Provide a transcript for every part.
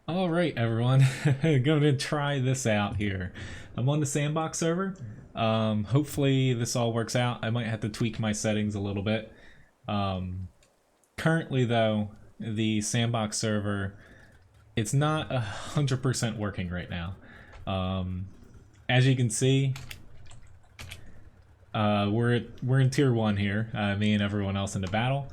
All right, everyone, going to try this out here. I'm on the Sandbox server. Hopefully this all works out. I might have to tweak my settings a little bit. Um, Currently, though, the Sandbox server, it's not 100% working right now. As you can see, we're in tier 1 here, me and everyone else in the battle.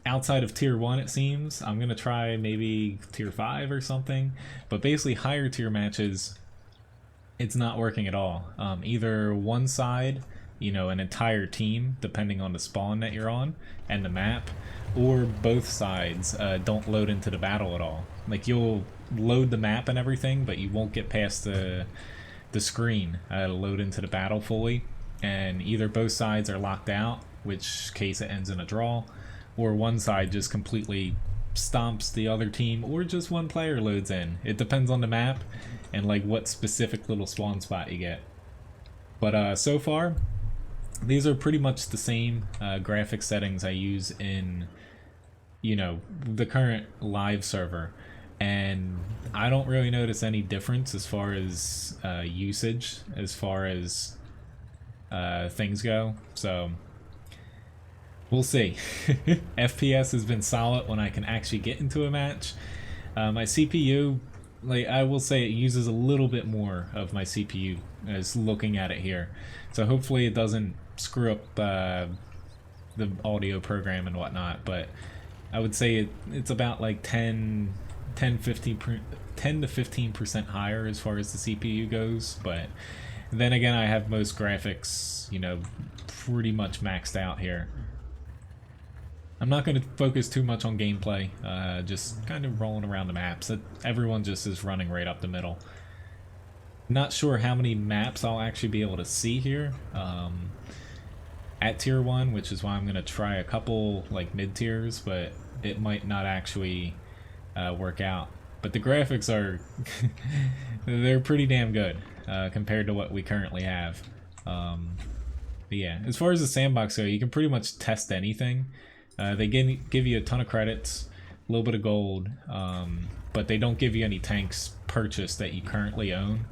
Outside of tier 1, it seems I'm gonna try maybe tier 5 or something, but basically higher tier matches, it's not working at all. Either one side, an entire team, depending on the spawn that you're on and the map, or both sides don't load into the battle at all. Like, you'll load the map and everything, but you won't get past the screen to load into the battle fully, and either both sides are locked out, which case it ends in a draw, or one side just completely stomps the other team, or just one player loads in. It depends on the map and like what specific little spawn spot you get. But so far, these are pretty much the same graphic settings I use in the current live server, and I don't really notice any difference as far as usage, as far as things go, so we'll see. FPS has been solid when I can actually get into a match. My CPU, like, I will say it uses a little bit more of my CPU as looking at it here, so hopefully it doesn't screw up the audio program and whatnot, but I would say it's about like 10 to 15% higher as far as the CPU goes. But then again, I have most graphics, pretty much maxed out here. I'm not going to focus too much on gameplay, just kind of rolling around the maps. Everyone just is running right up the middle. Not sure how many maps I'll actually be able to see here at tier 1, which is why I'm going to try a couple like mid tiers, but it might not actually work out. But the graphics are they're pretty damn good compared to what we currently have. But yeah, as far as the Sandbox go, you can pretty much test anything. They give you a ton of credits, a little bit of gold, but they don't give you any tanks purchased that you currently own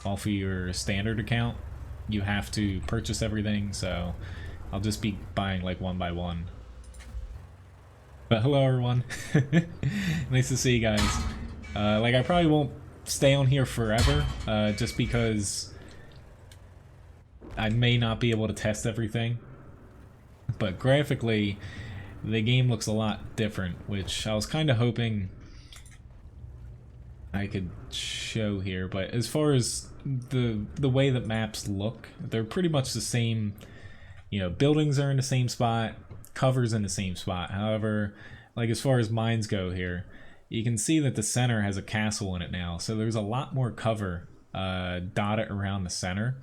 off of your standard account. You have to purchase everything, so I'll just be buying like one by one. But hello everyone, nice to see you guys. Like, I probably won't stay on here forever, just because I may not be able to test everything. But graphically, the game looks a lot different, which I was kind of hoping I could show here. But as far as the way that maps look, they're pretty much the same. Buildings are in the same spot, covers in the same spot. However, like, as far as mines go here, you can see that the center has a castle in it now, so there's a lot more cover dotted around the center.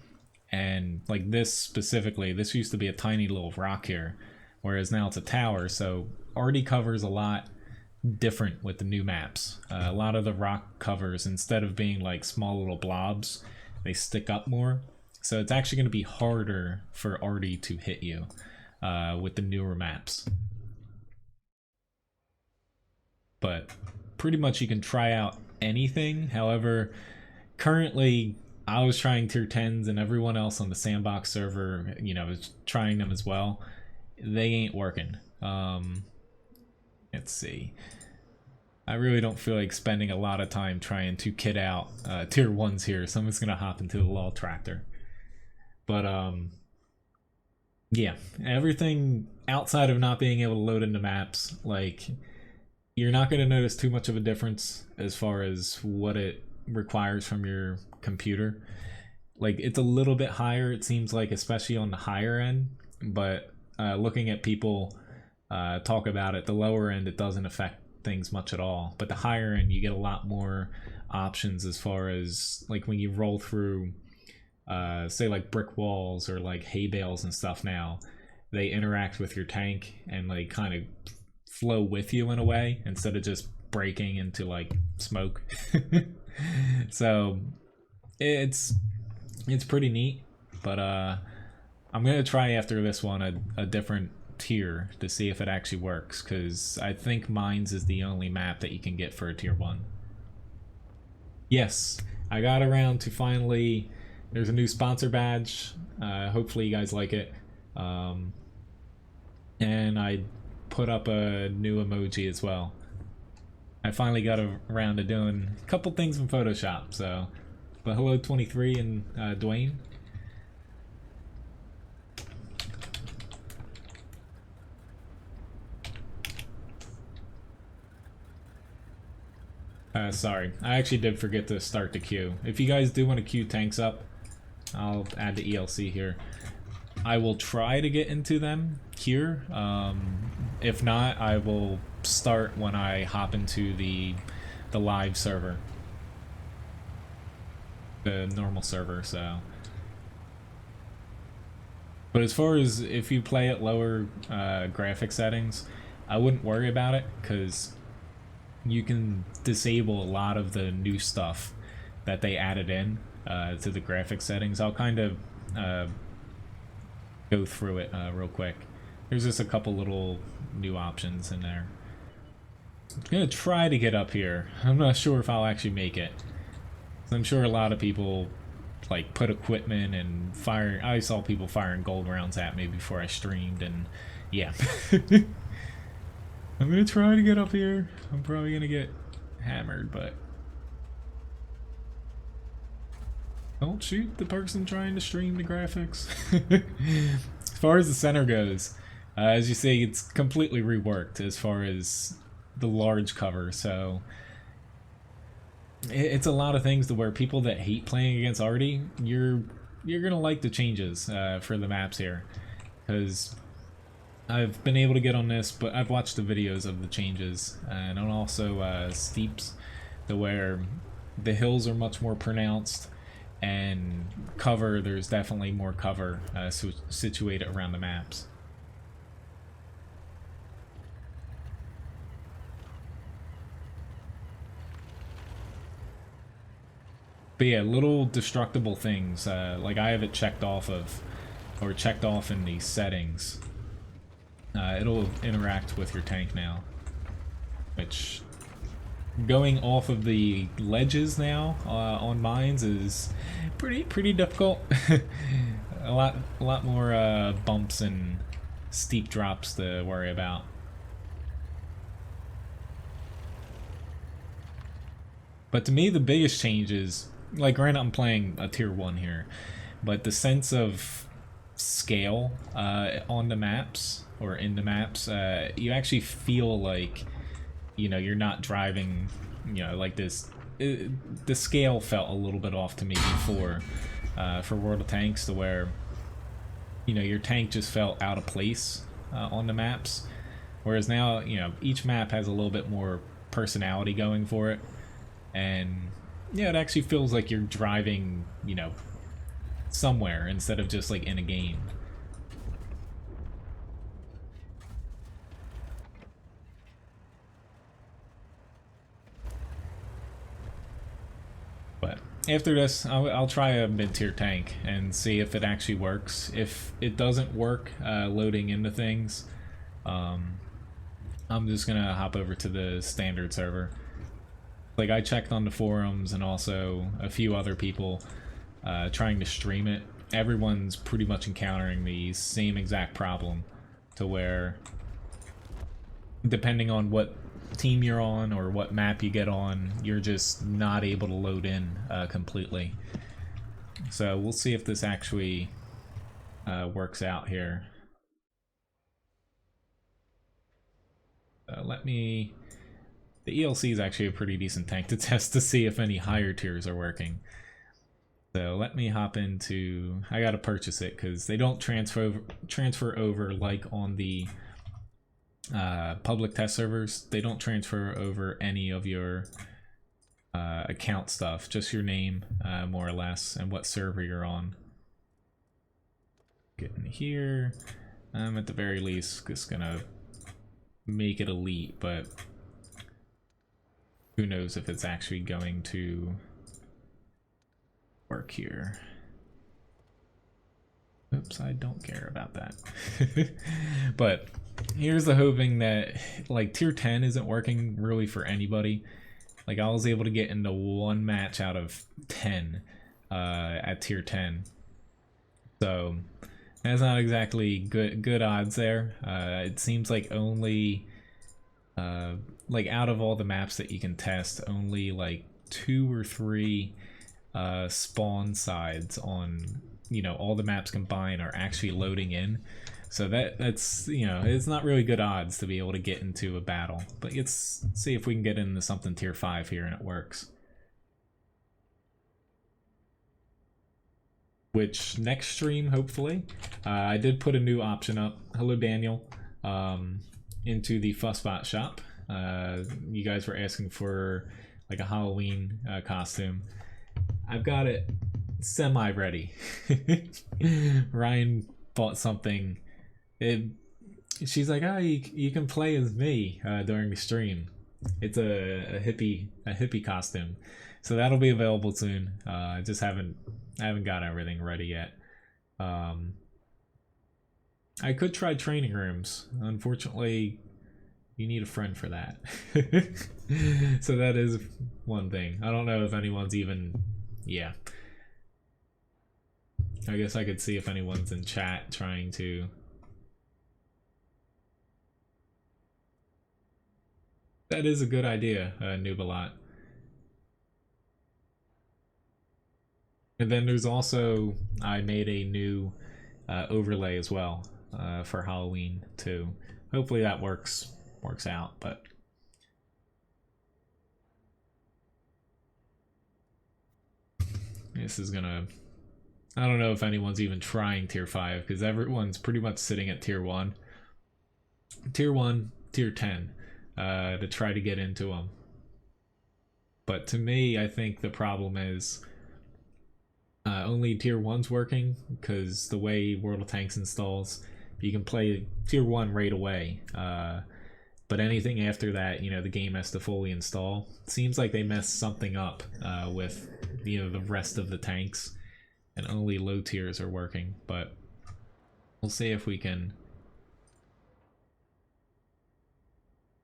And like this specifically, this used to be a tiny little rock here, whereas now it's a tower, so already covers a lot different with the new maps. A lot of the rock covers, instead of being like small little blobs, they stick up more, so it's actually going to be harder for Artie to hit you with the newer maps. But pretty much you can try out anything. However, currently I was trying tier 10s, and everyone else on the Sandbox server, is trying them as well. They ain't working. Let's see. I really don't feel like spending a lot of time trying to kit out tier 1s here, so I'm just gonna hop into the law tractor. But yeah, everything outside of not being able to load into maps, like, you're not going to notice too much of a difference as far as what it requires from your computer. Like, it's a little bit higher, it seems like, especially on the higher end, but looking at people talk about it, the lower end, it doesn't affect things much at all. But the higher end, you get a lot more options as far as, like, when you roll through say like brick walls or like hay bales and stuff, now they interact with your tank and like kind of flow with you in a way, instead of just breaking into like smoke. So it's pretty neat. But I'm gonna try after this one a different tier to see if it actually works, because I think Mines is the only map that you can get for a tier 1. Yes, I got around to finally, there's a new sponsor badge. Hopefully you guys like it. And I put up a new emoji as well. I finally got around to doing a couple things in Photoshop, so. But hello 23 and Dwayne. Sorry, I actually did forget to start the queue. If you guys do want to queue tanks up, I'll add the ELC here. I will try to get into them here. If not, I will start when I hop into the live server, the normal server. So, but as far as if you play at lower graphic settings, I wouldn't worry about it, because you can disable a lot of the new stuff that they added in to the graphic settings. I'll kind of go through it real quick. There's just a couple little new options in there. I'm gonna try to get up here. I'm not sure if I'll actually make it. I'm sure a lot of people like put equipment and fire. I saw people firing gold rounds at me before I streamed, and yeah. I'm gonna try to get up here. I'm probably gonna get hammered, but don't shoot the person trying to stream the graphics. As far as the center goes, as you see, it's completely reworked as far as the large cover, so it's a lot of things to where people that hate playing against Artie, you're gonna like the changes for the maps here, because I've been able to get on this, but I've watched the videos of the changes, and also steeps, to where the hills are much more pronounced, and cover, there's definitely more cover situated around the maps. But yeah, little destructible things, like I have it checked off of, or checked off in the settings. It'll interact with your tank now, which going off of the ledges now on mines is pretty difficult. a lot more bumps and steep drops to worry about. But to me, the biggest change is, like, granted I'm playing a tier 1 here, but the sense of scale on the maps, or in the maps, you actually feel like, you know, you're not driving, you know, like this. The scale felt a little bit off to me before for World of Tanks, to where, you know, your tank just felt out of place on the maps, whereas now, you know, each map has a little bit more personality going for it, and yeah, it actually feels like you're driving, you know, somewhere instead of just like in a game. But after this, I'll try a mid-tier tank and see if it actually works. If it doesn't work loading into things, I'm just gonna hop over to the standard server. Like, I checked on the forums and also a few other people trying to stream it. Everyone's pretty much encountering the same exact problem, to where, depending on what team you're on or what map you get on, you're just not able to load in completely. So we'll see if this actually works out here. The ELC is actually a pretty decent tank to test to see if any higher tiers are working. So let me hop into, I gotta purchase it because they don't transfer over like on the public test servers. They don't transfer over any of your account stuff, just your name more or less, and what server you're on. Get in here. I'm at the very least just gonna make it elite, but who knows if it's actually going to work here. Oops, I don't care about that. But here's the hoping that like tier 10 isn't working really for anybody. Like I was able to get into 1 match out of 10 at tier 10. So that's not exactly good odds there. It seems like only like out of all the maps that you can test, only like 2 or 3 spawn sides on, you know, all the maps combined are actually loading in. So that's, you know, it's not really good odds to be able to get into a battle. But let's see if we can get into something tier 5 here and it works. Which next stream, hopefully. I did put a new option up. Hello, Daniel. Into the Fussbot shop. You guys were asking for like a Halloween costume. I've got it semi-ready. Ryan bought something. She's like, oh, you can play as me during the stream. It's a hippie costume, so that'll be available soon. I just haven't got everything ready yet. I could try training rooms. Unfortunately, you need a friend for that. So that is one thing. I don't know if anyone's even... Yeah. I guess I could see if anyone's in chat trying to... That is a good idea, Nubalot. And then there's also... I made a new overlay as well for Halloween too. Hopefully that works out, but... This is gonna... I don't know if anyone's even trying tier 5 because everyone's pretty much sitting at tier 1. Tier 1, tier 10 to try to get into them. But to me, I think the problem is only tier 1's working because the way World of Tanks installs, you can play tier 1 right away. But anything after that, you know, the game has to fully install. It seems like they messed something up with, you know, the rest of the tanks. And only low tiers are working, but we'll see if we can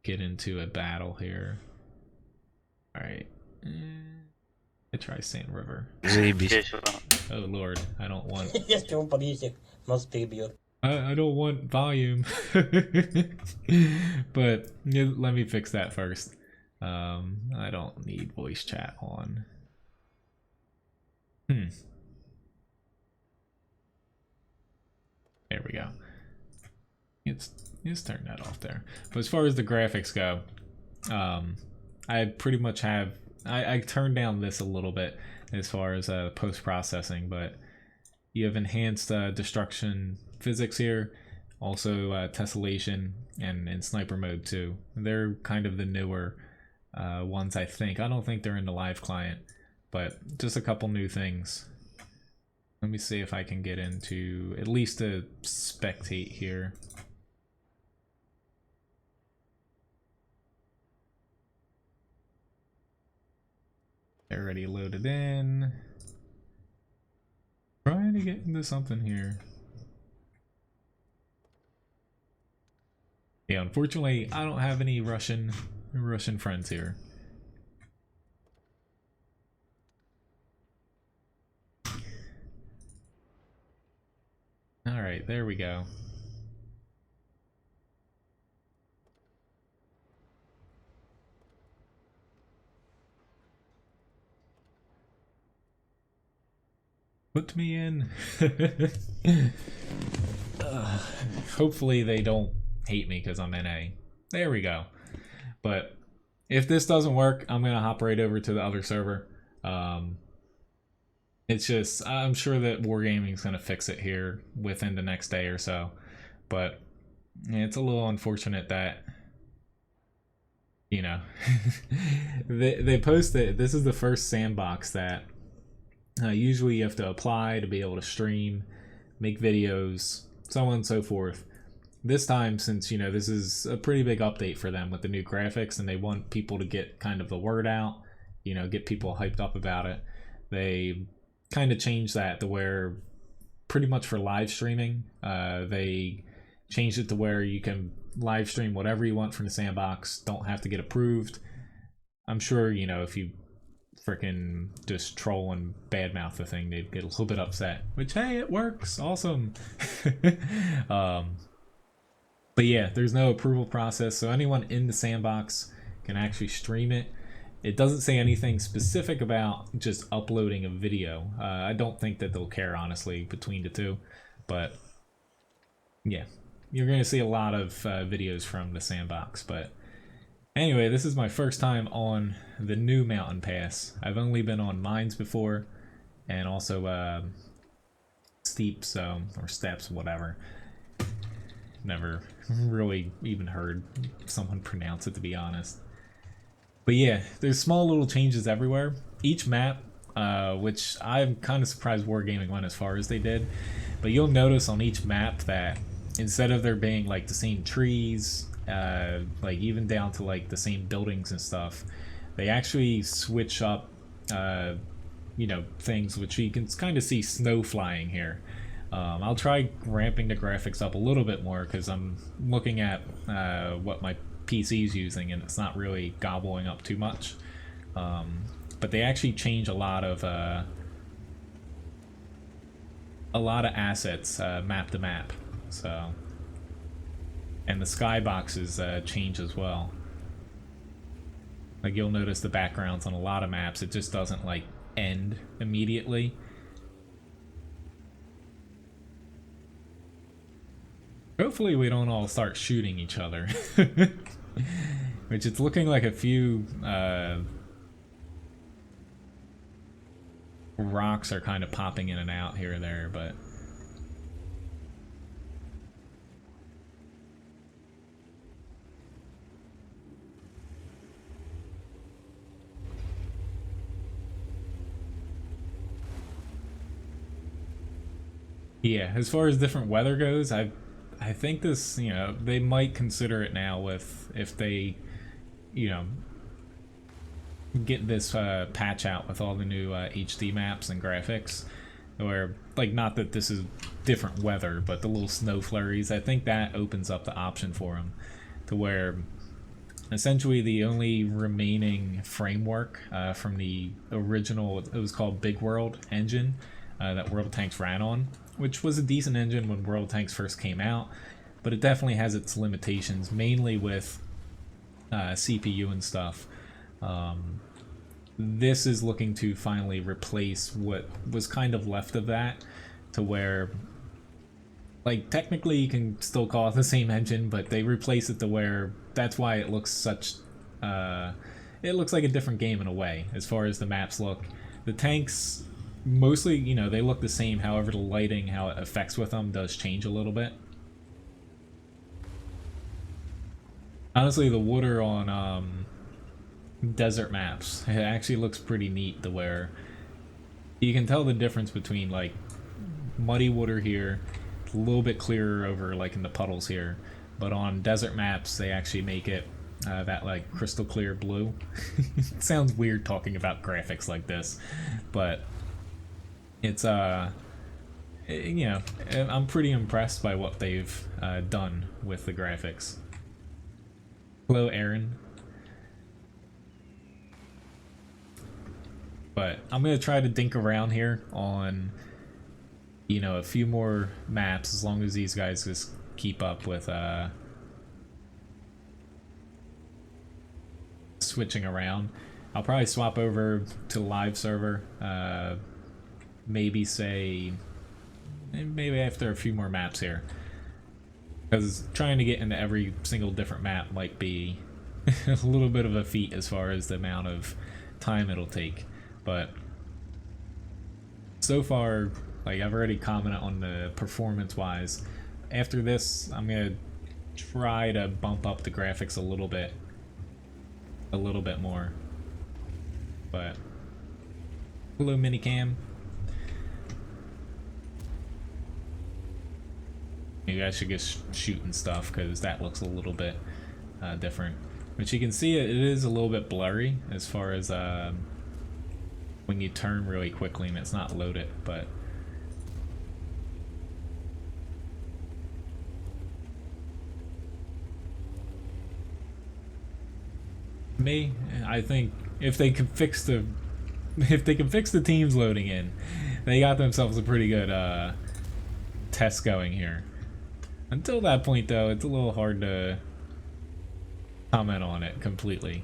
get into a battle here. Alright. I try Sand River. Oh lord, I don't want... I don't want volume. But yeah, let me fix that first. I don't need voice chat on. There we go. Let's turn that off there. But as far as the graphics go, I pretty much have... I turned down this a little bit as far as post-processing, but you have enhanced destruction physics here, also tessellation, and in sniper mode too. They're kind of the newer ones, I think. I don't think they're in the live client, but just a couple new things. Let me see if I can get into at least a spectate here. They're already loaded in. Trying to get into something here. Yeah, unfortunately, I don't have any Russian friends here. Alright, there we go. Put me in. Hopefully they don't hate me because I'm NA. There we go. But if this doesn't work, I'm going to hop right over to the other server. It's just, I'm sure that Wargaming's going to fix it here within the next day or so. But it's a little unfortunate that, you know, they posted, this is the first Sandbox that usually you have to apply to be able to stream, make videos, so on and so forth. This time, since, you know, this is a pretty big update for them with the new graphics and they want people to get kind of the word out, you know, get people hyped up about it, they kind of changed that to where pretty much for live streaming. They changed it to where you can live stream whatever you want from the sandbox, don't have to get approved. I'm sure, you know, if you freaking just troll and badmouth the thing, they'd get a little bit upset, which, hey, it works, awesome. But yeah, there's no approval process, so anyone in the sandbox can actually stream it. It doesn't say anything specific about just uploading a video. I don't think that they'll care, honestly, between the two. But yeah, you're going to see a lot of videos from the sandbox. But anyway, this is my first time on the new mountain pass. I've only been on mines before, and also steeps, or steps, whatever. Never really even heard someone pronounce it, to be honest. But yeah, there's small little changes everywhere. Each map, which I'm kind of surprised Wargaming went as far as they did, but you'll notice on each map that instead of there being like the same trees, like even down to like the same buildings and stuff, they actually switch up, you know, things, which you can kind of see snow flying here. I'll try ramping the graphics up a little bit more because I'm looking at what my PC's using, and it's not really gobbling up too much. But they actually change a lot of assets map to map. So, and the skyboxes change as well. Like you'll notice the backgrounds on a lot of maps, it just doesn't like end immediately. Hopefully we don't all start shooting each other. Which it's looking like a few rocks are kind of popping in and out here or there, but yeah, as far as different weather goes, I think this, you know, they might consider it now with, if they, you know, get this patch out with all the new HD maps and graphics, where, like, not that this is different weather, but the little snow flurries, I think that opens up the option for them to where essentially the only remaining framework from the original, it was called Big World engine, that World of Tanks ran on, which was a decent engine when World of Tanks first came out, but it definitely has its limitations, mainly with CPU and stuff. This is looking to finally replace what was kind of left of that, to where, like, technically you can still call it the same engine, but they replace it to where that's why it looks such, it looks like a different game in a way, as far as the maps look. The tanks, mostly, you know, they look the same, however the lighting, how it affects with them does change a little bit. Honestly, the water on desert maps, it actually looks pretty neat, to where you can tell the difference between like muddy water here, a little bit clearer over like in the puddles here, but on desert maps they actually make it that like crystal clear blue. It sounds weird talking about graphics like this, but it's you know, I'm pretty impressed by what they've done with the graphics. Hello, Aaron. But I'm gonna try to dink around here on, you know, a few more maps, as long as these guys just keep up with switching around. I'll probably swap over to live server, maybe after a few more maps here, because trying to get into every single different map might be a little bit of a feat as far as the amount of time it'll take. But so far, like, I've already commented on the performance wise. After this, I'm gonna try to bump up the graphics a little bit more. But hello, minicam. Maybe I should get shooting stuff, because that looks a little bit different. But you can see it is a little bit blurry as far as when you turn really quickly and it's not loaded, but Me, I think if they can fix the teams loading in, they got themselves a pretty good test going here. Until that point, though, it's a little hard to comment on it completely.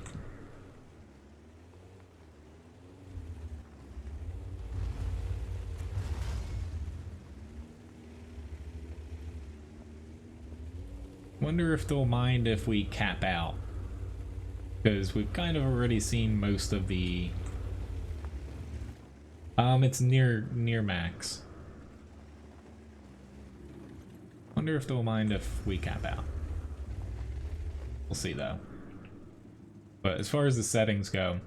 Wonder if they'll mind if we cap out, because we've kind of already seen most of the it's near max. Wonder if they'll mind if we cap out. We'll see though. But as far as the settings go,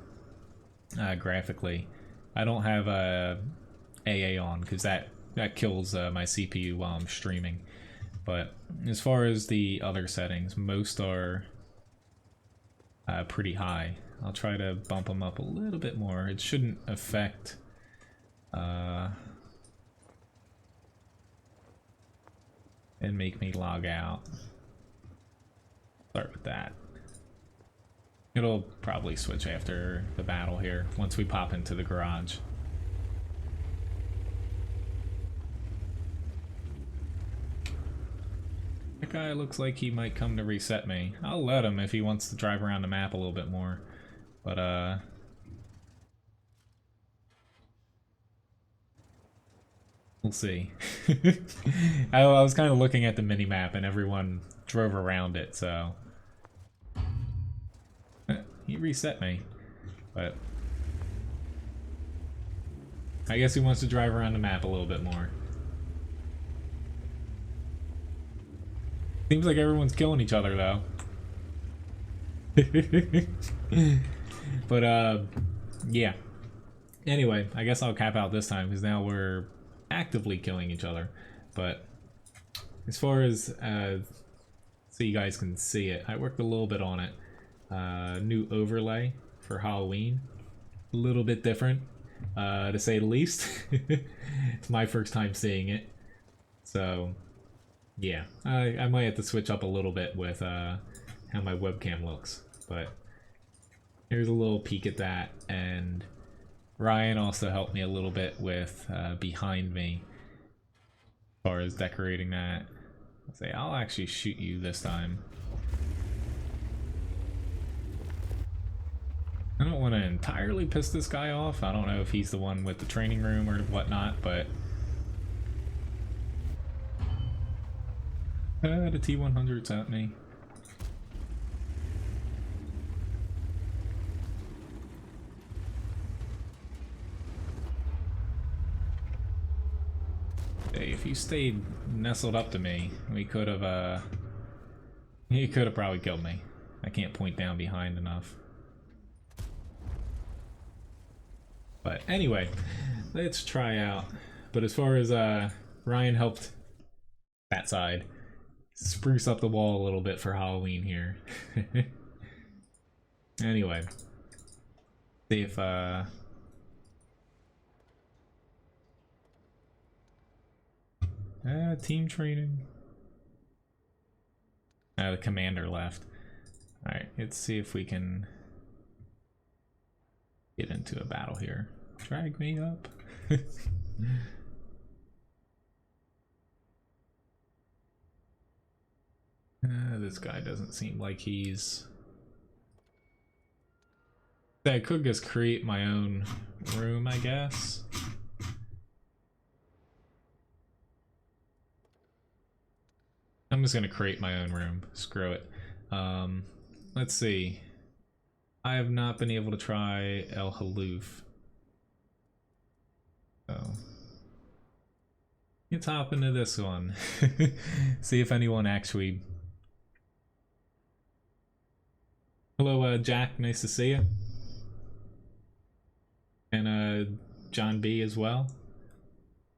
graphically, I don't have AA on because that kills my CPU while I'm streaming. But as far as the other settings, most are pretty high. I'll try to bump them up a little bit more. It shouldn't affect and make me log out. Start with that. It'll probably switch after the battle here, once we pop into the garage. That guy looks like he might come to reset me. I'll let him if he wants to drive around the map a little bit more. But, we'll see. I was kind of looking at the mini-map and everyone drove around it, so... He reset me, but... I guess he wants to drive around the map a little bit more. Seems like everyone's killing each other, though. But, yeah. Anyway, I guess I'll cap out this time, because now we're actively killing each other. But, as far as, so you guys can see it, I worked a little bit on it. New overlay for Halloween. A little bit different, to say the least. It's my first time seeing it. So... yeah, I might have to switch up a little bit with how my webcam looks, but here's a little peek at that, and Ryan also helped me a little bit with behind me as far as decorating that. I'll say I'll actually shoot you this time. I don't want to entirely piss this guy off. I don't know if he's the one with the training room or whatnot, but... the T-100's at me. Hey, if you stayed nestled up to me, we could have, he could have probably killed me. I can't point down behind enough. But anyway, let's try out. But as far as, Ryan helped that side spruce up the wall a little bit for Halloween here. Anyway, see if team training. The commander left. Alright, let's see if we can get into a battle here. Drag me up. This guy doesn't seem like he's... I could just create my own room, I guess. I'm just gonna create my own room. Screw it. Let's see. I have not been able to try El Halluf. So let's hop into this one. See if anyone actually... Hello, Jack. Nice to see you. And John B as well.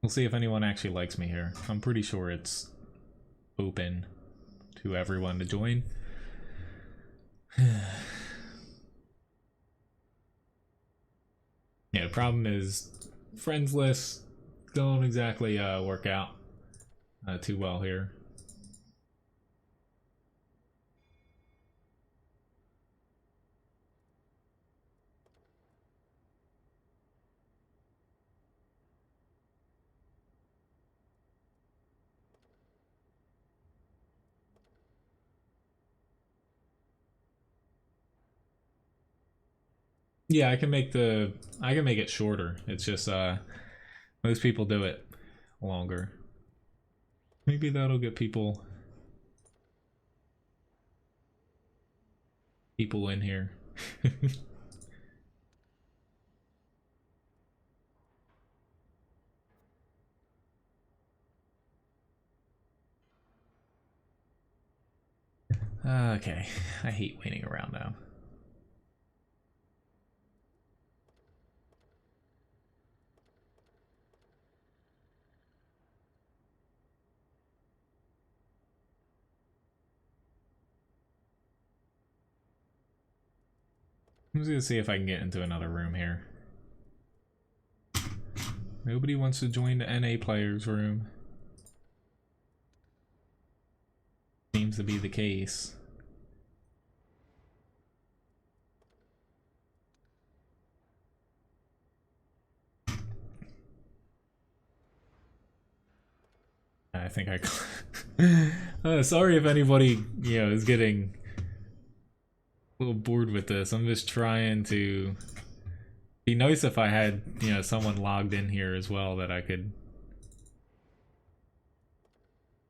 We'll see if anyone actually likes me here. I'm pretty sure it's open to everyone to join. Yeah, the problem is friends lists don't exactly work out too well here. Yeah, I can make it shorter. It's just most people do it longer. Maybe that'll get people in here. Okay, I hate waiting around now. I'm just gonna see if I can get into another room here. Nobody wants to join the NA players room. Seems to be the case. I think I sorry if anybody, is getting a little bored with this. I'm just trying to be nice if I had, someone logged in here as well that I could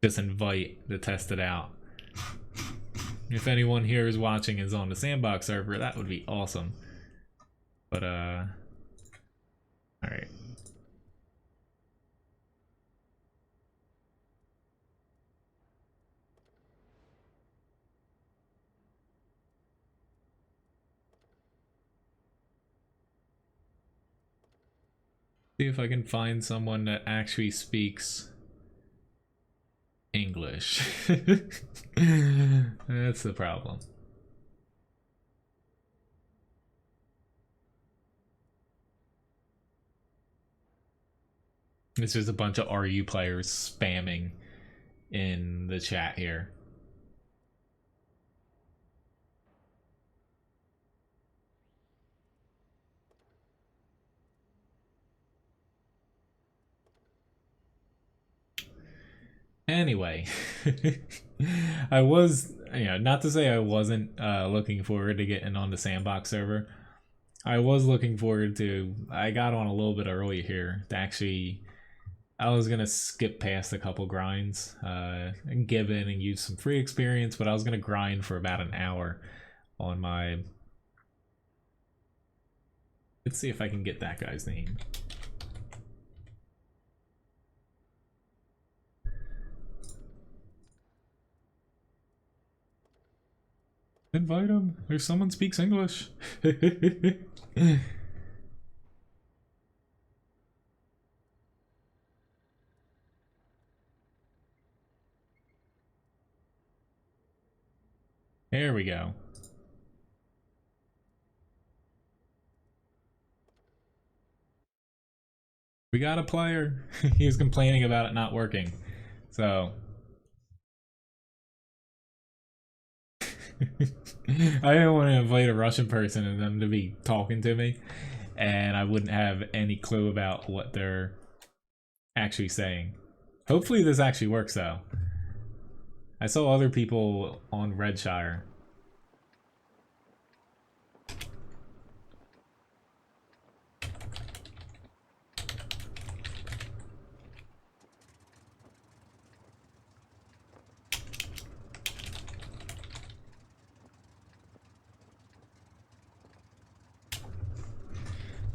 just invite to test it out. If anyone here is watching is on the Sandbox server, that would be awesome. But alright. See if I can find someone that actually speaks English. That's the problem. It's just a bunch of RU players spamming in the chat here. Anyway, I was, not to say I wasn't looking forward to getting on the Sandbox server. I was looking forward to, I got on a little bit early here to actually, I was going to skip past a couple grinds and give in and use some free experience, but I was going to grind for about an hour on my, let's see if I can get that guy's name. Invite him. There's someone speaks English. There we go. We got a player. He was complaining about it not working. So I didn't want to invite a Russian person and them to be talking to me, and I wouldn't have any clue about what they're actually saying. Hopefully this actually works though. I saw other people on Redshire.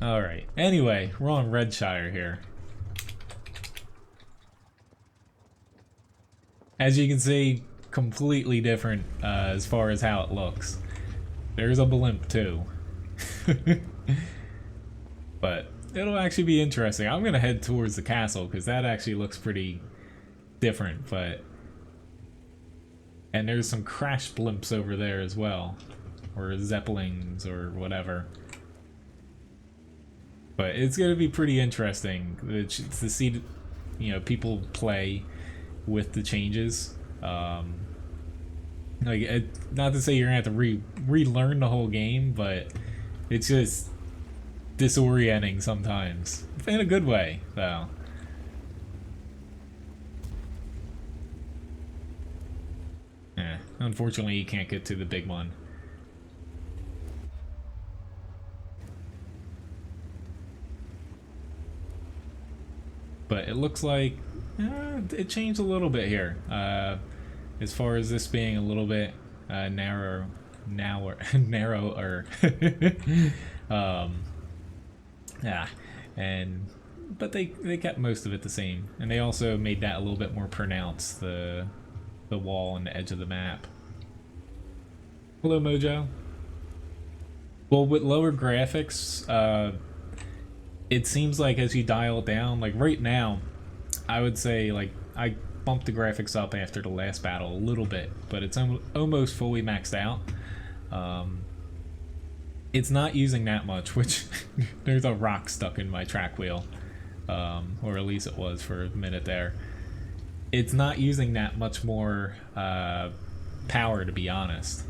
Alright, anyway, we're on Redshire here. As you can see, completely different as far as how it looks. There's a blimp too. But it'll actually be interesting. I'm gonna head towards the castle because that actually looks pretty different, but... And there's some crash blimps over there as well. Or zeppelins or whatever. But it's going to be pretty interesting to see, people play with the changes. Not to say you're going to have to relearn the whole game, but it's just disorienting sometimes. In a good way, though. Yeah, unfortunately you can't get to the big one. But it looks like it changed a little bit here. As far as this being a little bit narrower. Yeah, but they kept most of it the same, and they also made that a little bit more pronounced, the wall and the edge of the map. Hello, Mojo. Well, with lower graphics, it seems like as you dial it down, like right now, I would say like I bumped the graphics up after the last battle a little bit, but it's almost fully maxed out. It's not using that much, which there's a rock stuck in my track wheel, or at least it was for a minute there. It's not using that much more power, to be honest.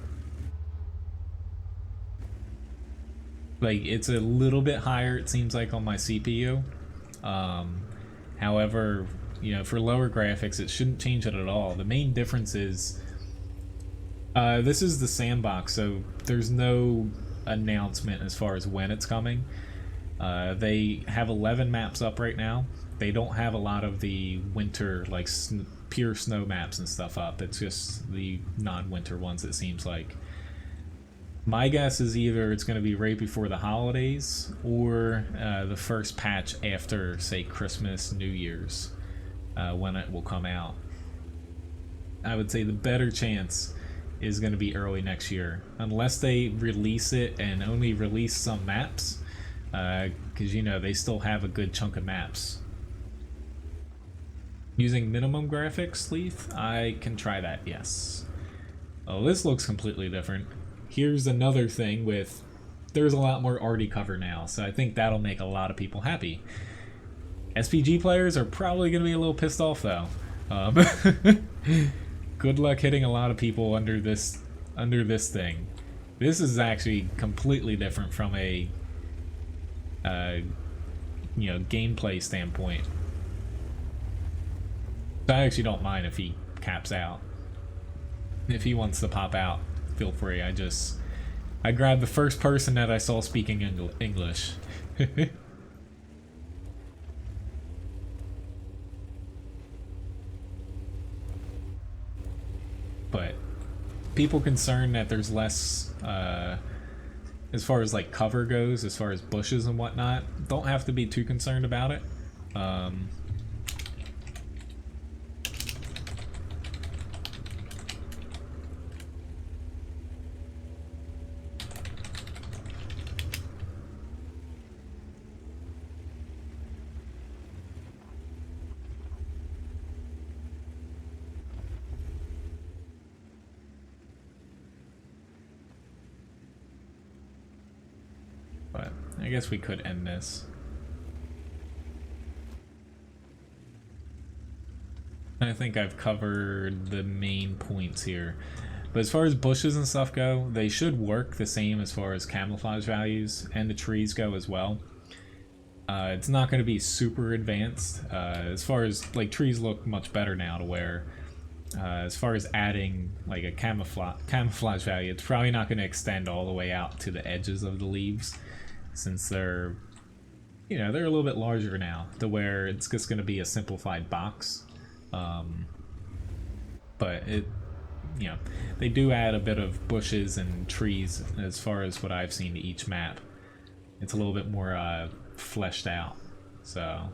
Like, it's a little bit higher, it seems like, on my CPU. However, you know, for lower graphics, it shouldn't change it at all. The main difference is this is the Sandbox, so there's no announcement as far as when it's coming. They have 11 maps up right now. They don't have a lot of the winter, like pure snow maps and stuff up. It's just the non-winter ones, it seems like. My guess is either it's going to be right before the holidays or the first patch after, say, Christmas, New Year's, when it will come out. I would say the better chance is going to be early next year, unless they release it and only release some maps, because you know they still have a good chunk of maps. Using minimum graphics, Leith, I can try that, yes. Oh, this looks completely different. Here's another thing with, there's a lot more arty cover now, so I think that'll make a lot of people happy. SPG players are probably going to be a little pissed off though. Good luck hitting a lot of people under this thing. This is actually completely different from a you know, gameplay standpoint. So I actually don't mind if he caps out. If he wants to pop out, feel free. I grabbed the first person that I saw speaking English. But people concerned that there's less as far as like cover goes, as far as bushes and whatnot, don't have to be too concerned about it. But I guess we could end this. I think I've covered the main points here. But as far as bushes and stuff go, they should work the same as far as camouflage values, and the trees go as well. It's not going to be super advanced. As far as, like, trees look much better now to where, as far as adding, like, a camouflage value, it's probably not going to extend all the way out to the edges of the leaves, since they're, you know, they're a little bit larger now, to where it's just going to be a simplified box. But it, you know, they do add a bit of bushes and trees as far as what I've seen to each map. It's a little bit more fleshed out. So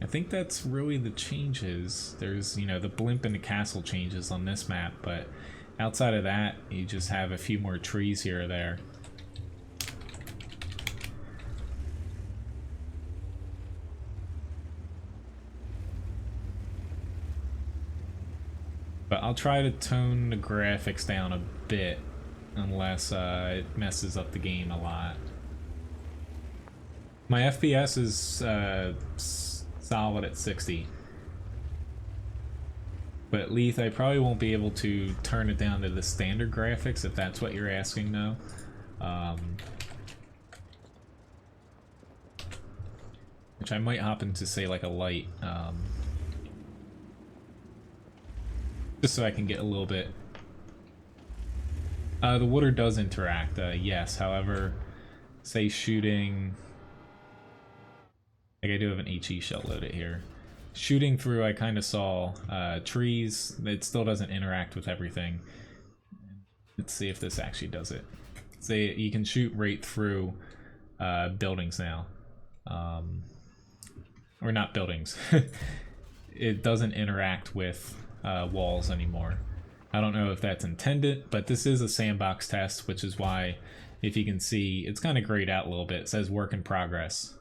I think that's really the changes. There's, you know, the blimp and the castle changes on this map, but outside of that, you just have a few more trees here or there. But I'll try to tone the graphics down a bit, unless it messes up the game a lot. My FPS is solid at 60. But Leith, I probably won't be able to turn it down to the standard graphics, if that's what you're asking, though. Which I might hop into, say, like a light. Just so I can get a little bit. The water does interact, yes. However, say shooting Like I do have an HE shell loaded here. Shooting through, I kind of saw trees. It still doesn't interact with everything. Let's see if this actually does it. See, you can shoot right through buildings now. Or not buildings. It doesn't interact with walls anymore. I don't know if that's intended, but this is a sandbox test, which is why, if you can see, it's kind of grayed out a little bit. It says work in progress.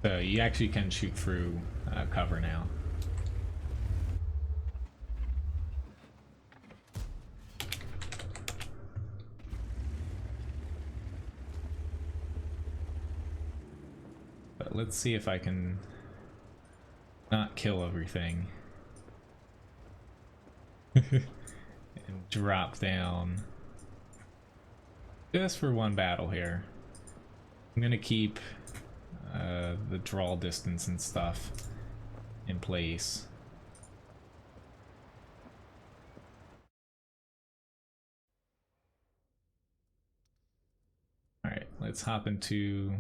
So you actually can shoot through cover now. But let's see if I can not kill everything. And drop down just for one battle here. I'm gonna keep the draw distance and stuff in place. Alright, let's hop into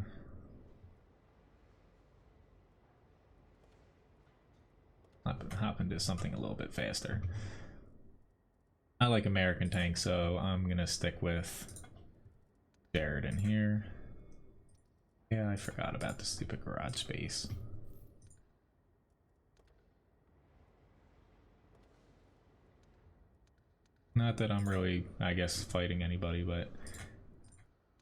something a little bit faster. I like American tanks, so I'm gonna stick with Jared in here. Yeah, I forgot about the stupid garage space. Not that I'm really, I guess, fighting anybody, but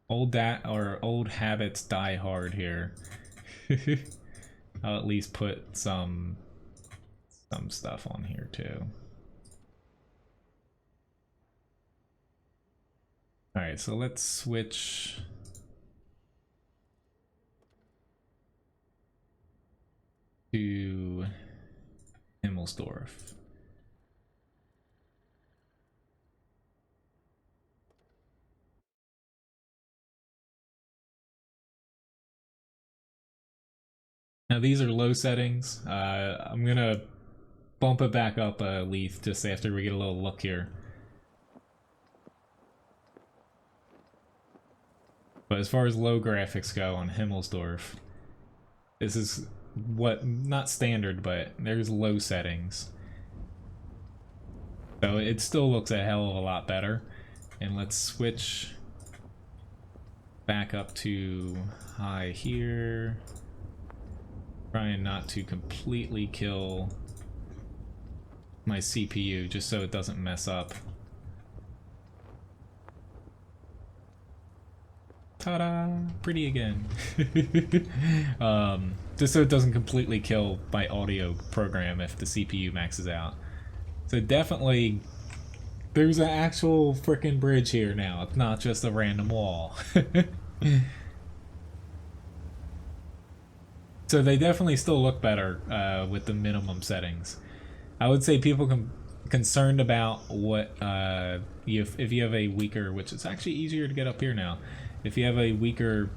old habits die hard here. I'll at least put some stuff on here too. Alright, so let's switch to Himmelsdorf. Now these are low settings. I'm gonna bump it back up a Leaf just after we get a little look here. But as far as low graphics go on Himmelsdorf, this is what, not standard, but there's low settings. So it still looks a hell of a lot better. And let's switch back up to high here. Trying not to completely kill my CPU just so it doesn't mess up. Ta-da! Pretty again. Just so it doesn't completely kill my audio program if the CPU maxes out. So definitely, there's an actual frickin' bridge here now. It's not just a random wall. So they definitely still look better with the minimum settings. I would say people concerned about what if you have a weaker, which is actually easier to get up here now. If you have a weaker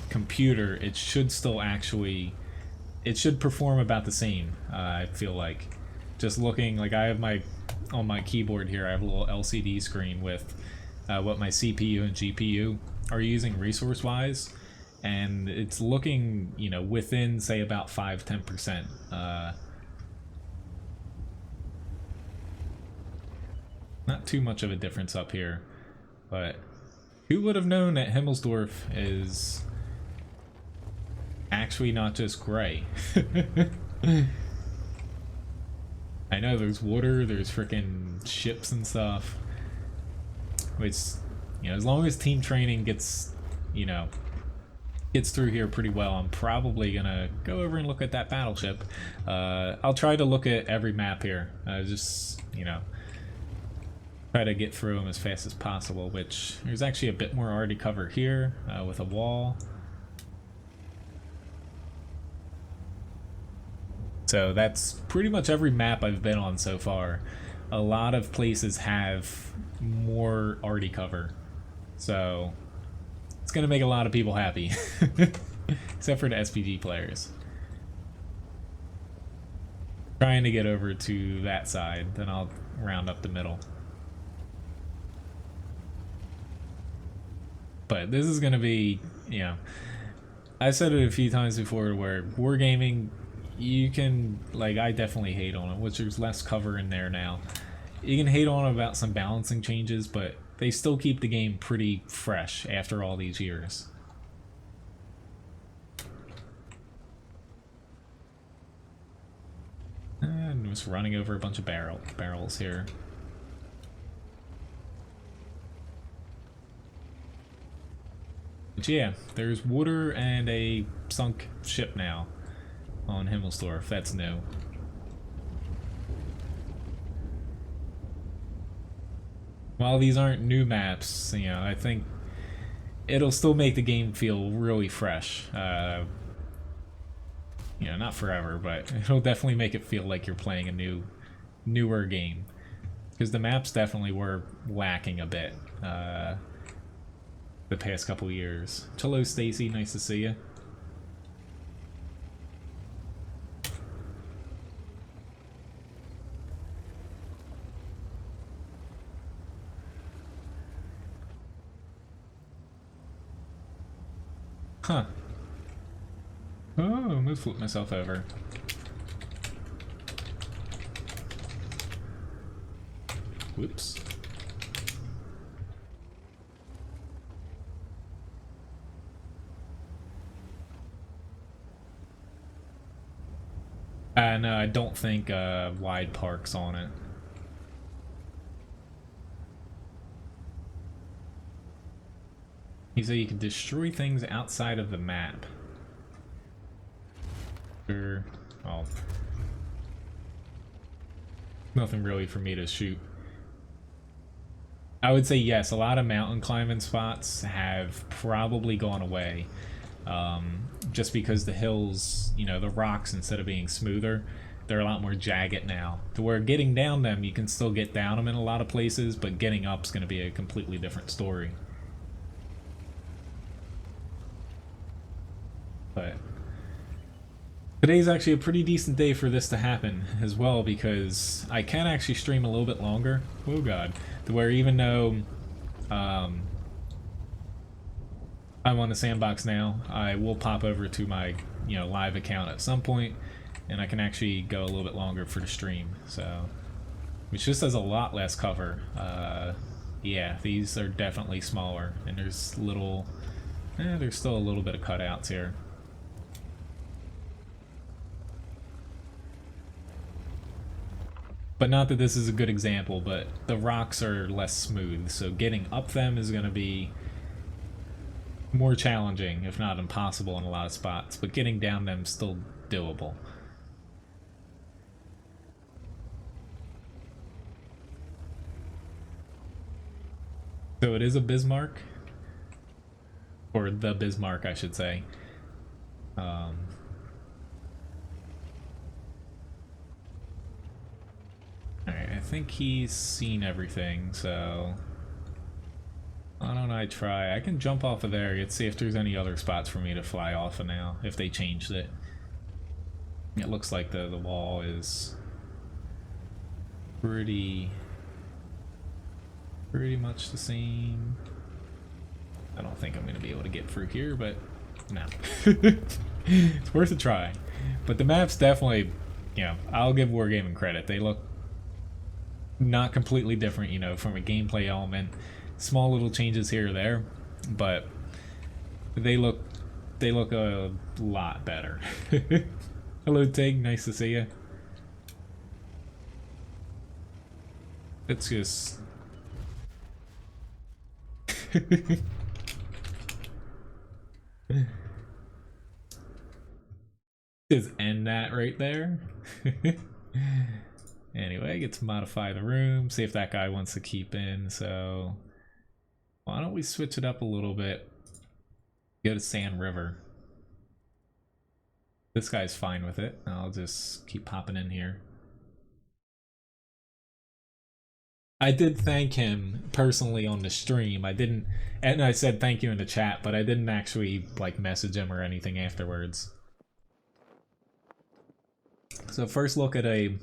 computer, it should still actually, it should perform about the same. I feel like, just looking, like I have on my keyboard here, I have a little LCD screen with what my CPU and GPU are using resource-wise, and it's looking, you know, within say about 5-10%. Not too much of a difference up here, but who would have known that Himmelsdorf is actually not just gray? I know there's water, there's freaking ships and stuff, which, you know, as long as team training gets, you know, gets through here pretty well, I'm probably gonna go over and look at that battleship. I'll try to look at every map here, just, you know, try to get through them as fast as possible, which there's actually a bit more already covered here with a wall. So that's pretty much every map I've been on so far. A lot of places have more already cover. So it's going to make a lot of people happy. Except for the SPG players. Trying to get over to that side, then I'll round up the middle. But this is gonna be, you know, I said it a few times before where wargaming, you can, like, I definitely hate on it, which there's less cover in there now. You can hate on about some balancing changes, but they still keep the game pretty fresh after all these years. And just running over a bunch of barrels here. But yeah, there's water and a sunk ship now on Himmelsdorf. That's new. While these aren't new maps, you know, I think it'll still make the game feel really fresh. You know, not forever, but it'll definitely make it feel like you're playing a newer game. Because the maps definitely were lacking a bit the past couple years. Hello, Stacy. Nice to see you. Huh. Oh, I almost flipped myself over. Whoops. No, I don't think wide park's on it. He said you can destroy things outside of the map. Sure. Oh. Nothing really for me to shoot. I would say yes, a lot of mountain climbing spots have probably gone away. Just because the hills, you know, the rocks, instead of being smoother, they're a lot more jagged now. To where getting down them, you can still get down them in a lot of places, but getting up's going to be a completely different story. But today's actually a pretty decent day for this to happen as well, because I can actually stream a little bit longer. Oh god. To where even though I'm on the Sandbox now, I will pop over to my, you know, live account at some point, and I can actually go a little bit longer for the stream. So, which just has a lot less cover. Yeah, these are definitely smaller, and there's little, there's still a little bit of cutouts here. But not that this is a good example, but the rocks are less smooth, so getting up them is going to be more challenging, if not impossible in a lot of spots, but getting down them still doable. So it is a Bismarck, or the Bismarck, I should say. Alright, I think he's seen everything, so why don't I try? I can jump off of there and see if there's any other spots for me to fly off of now, if they changed it. It looks like the wall is pretty much the same. I don't think I'm going to be able to get through here, but no. It's worth a try. But the maps definitely, you know, I'll give Wargaming credit. They look not completely different, you know, from a gameplay element. Small little changes here or there, but they look a lot better. Hello, Tig. Nice to see you. It's just just end that right there. Anyway, I get to modify the room, see if that guy wants to keep in, so why don't we switch it up a little bit? Go to Sand River. This guy's fine with it. I'll just keep popping in here. I did thank him personally on the stream. I didn't, and I said thank you in the chat, but I didn't actually like message him or anything afterwards. So first look at a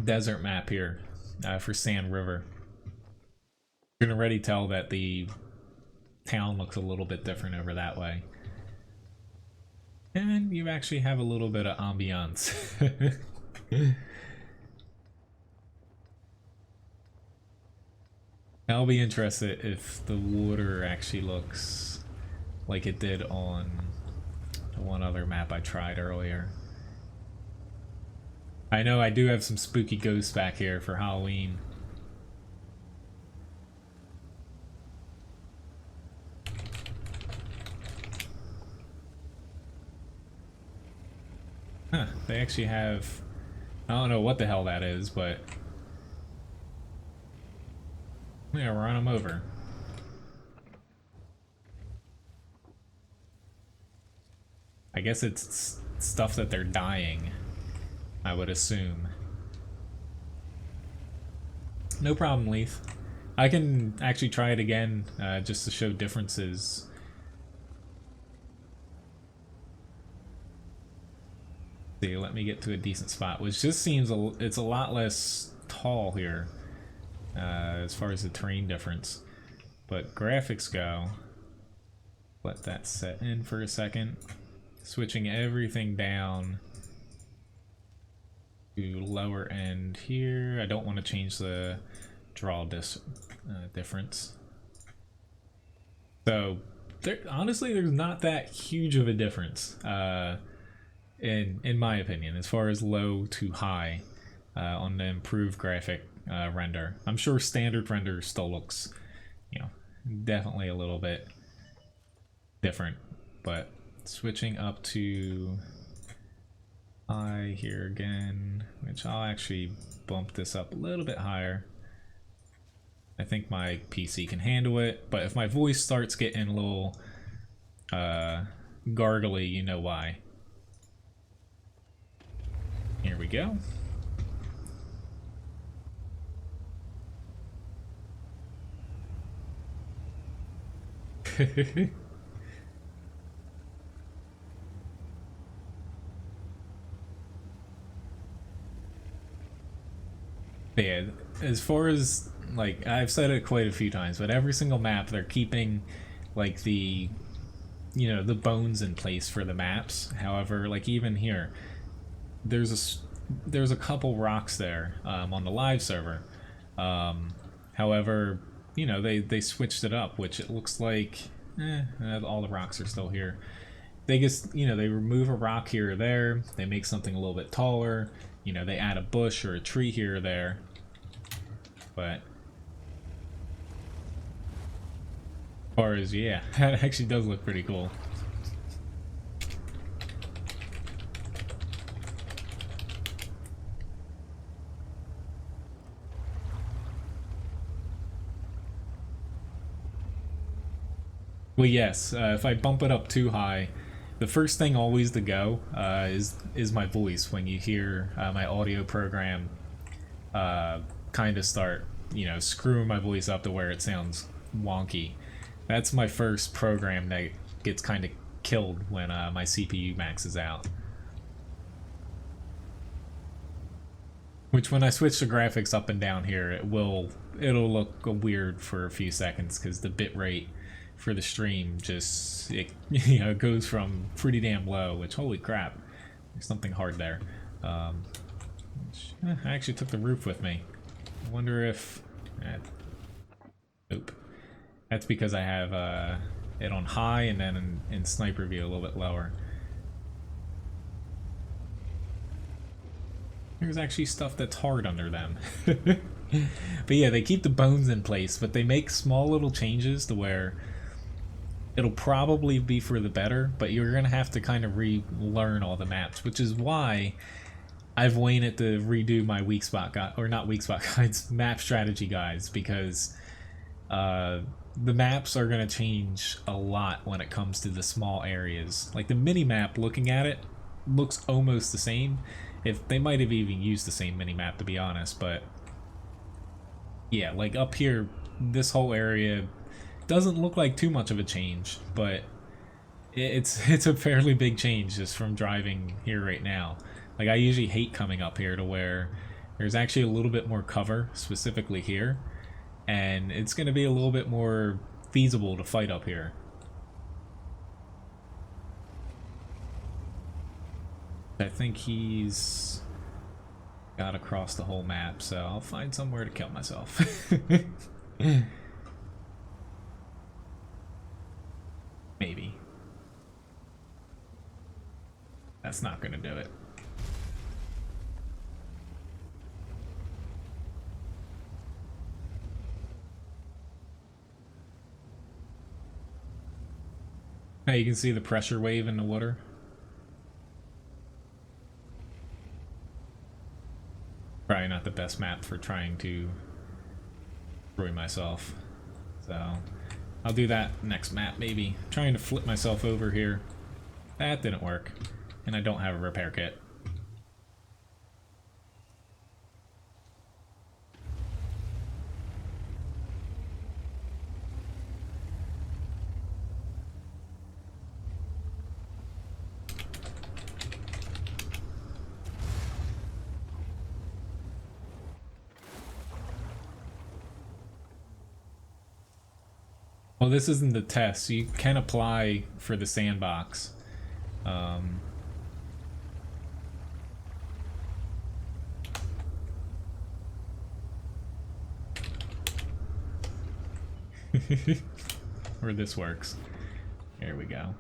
desert map here for Sand River. You can already tell that the town looks a little bit different over that way. And you actually have a little bit of ambiance. I'll be interested if the water actually looks like it did on the one other map I tried earlier. I know I do have some spooky ghosts back here for Halloween. Huh, they actually have... I don't know what the hell that is, but... yeah, run them over. I guess it's stuff that they're dying, I would assume. No problem, Leaf. I can actually try it again, just to show differences. See, let me get to a decent spot, which just seems it's a lot less tall here, as far as the terrain difference. But graphics go, let that set in for a second. Switching everything down to lower end here. I don't want to change the draw difference. So honestly, there's not that huge of a difference. In my opinion, as far as low to high on the improved graphic render. I'm sure standard render still looks, you know, definitely a little bit different, but switching up to high here again, which I'll actually bump this up a little bit higher. I think my PC can handle it, but if my voice starts getting a little gargly, you know why. Here we go. Yeah, as far as, like, I've said it quite a few times, but every single map they're keeping, like, the, you know, the bones in place for the maps. However, like, even here, there's a couple rocks there on the live server. However, you know, they switched it up, which it looks like all the rocks are still here. They just, you know, they remove a rock here or there, they make something a little bit taller, you know, they add a bush or a tree here or there. But as far as, yeah, that actually does look pretty cool. Well, yes, if I bump it up too high, the first thing always to go is my voice. When you hear my audio program kind of start, you know, screwing my voice up to where it sounds wonky, that's my first program that gets kind of killed when my CPU maxes out. Which, when I switch the graphics up and down here, it'll look weird for a few seconds because the bitrate for the stream just, it, you know, goes from pretty damn low, which, holy crap, there's something hard there. I actually took the roof with me. I wonder if nope, that's because I have it on high and then in sniper view a little bit lower. There's actually stuff that's hard under them. But yeah, they keep the bones in place, but they make small little changes to where it'll probably be for the better, but you're gonna have to kind of relearn all the maps, which is why I've waited to redo my weak spot guide, or not weak spot guides, map strategy guides, because the maps are gonna change a lot when it comes to the small areas. Like the mini map, looking at it, looks almost the same. If they might have even used the same mini map, to be honest, but yeah, like up here, this whole area doesn't look like too much of a change, but it's a fairly big change just from driving here right now. Like, I usually hate coming up here to where there's actually a little bit more cover, specifically here, and it's going to be a little bit more feasible to fight up here. I think he's got across the whole map, so I'll find somewhere to kill myself. Maybe. That's not gonna do it. Hey, you can see the pressure wave in the water. Probably not the best map for trying to destroy myself. So I'll do that next map maybe. Trying to flip myself over here. That didn't work. And I don't have a repair kit. Well, this isn't the test. You can apply for the sandbox. Where this works. Here we go.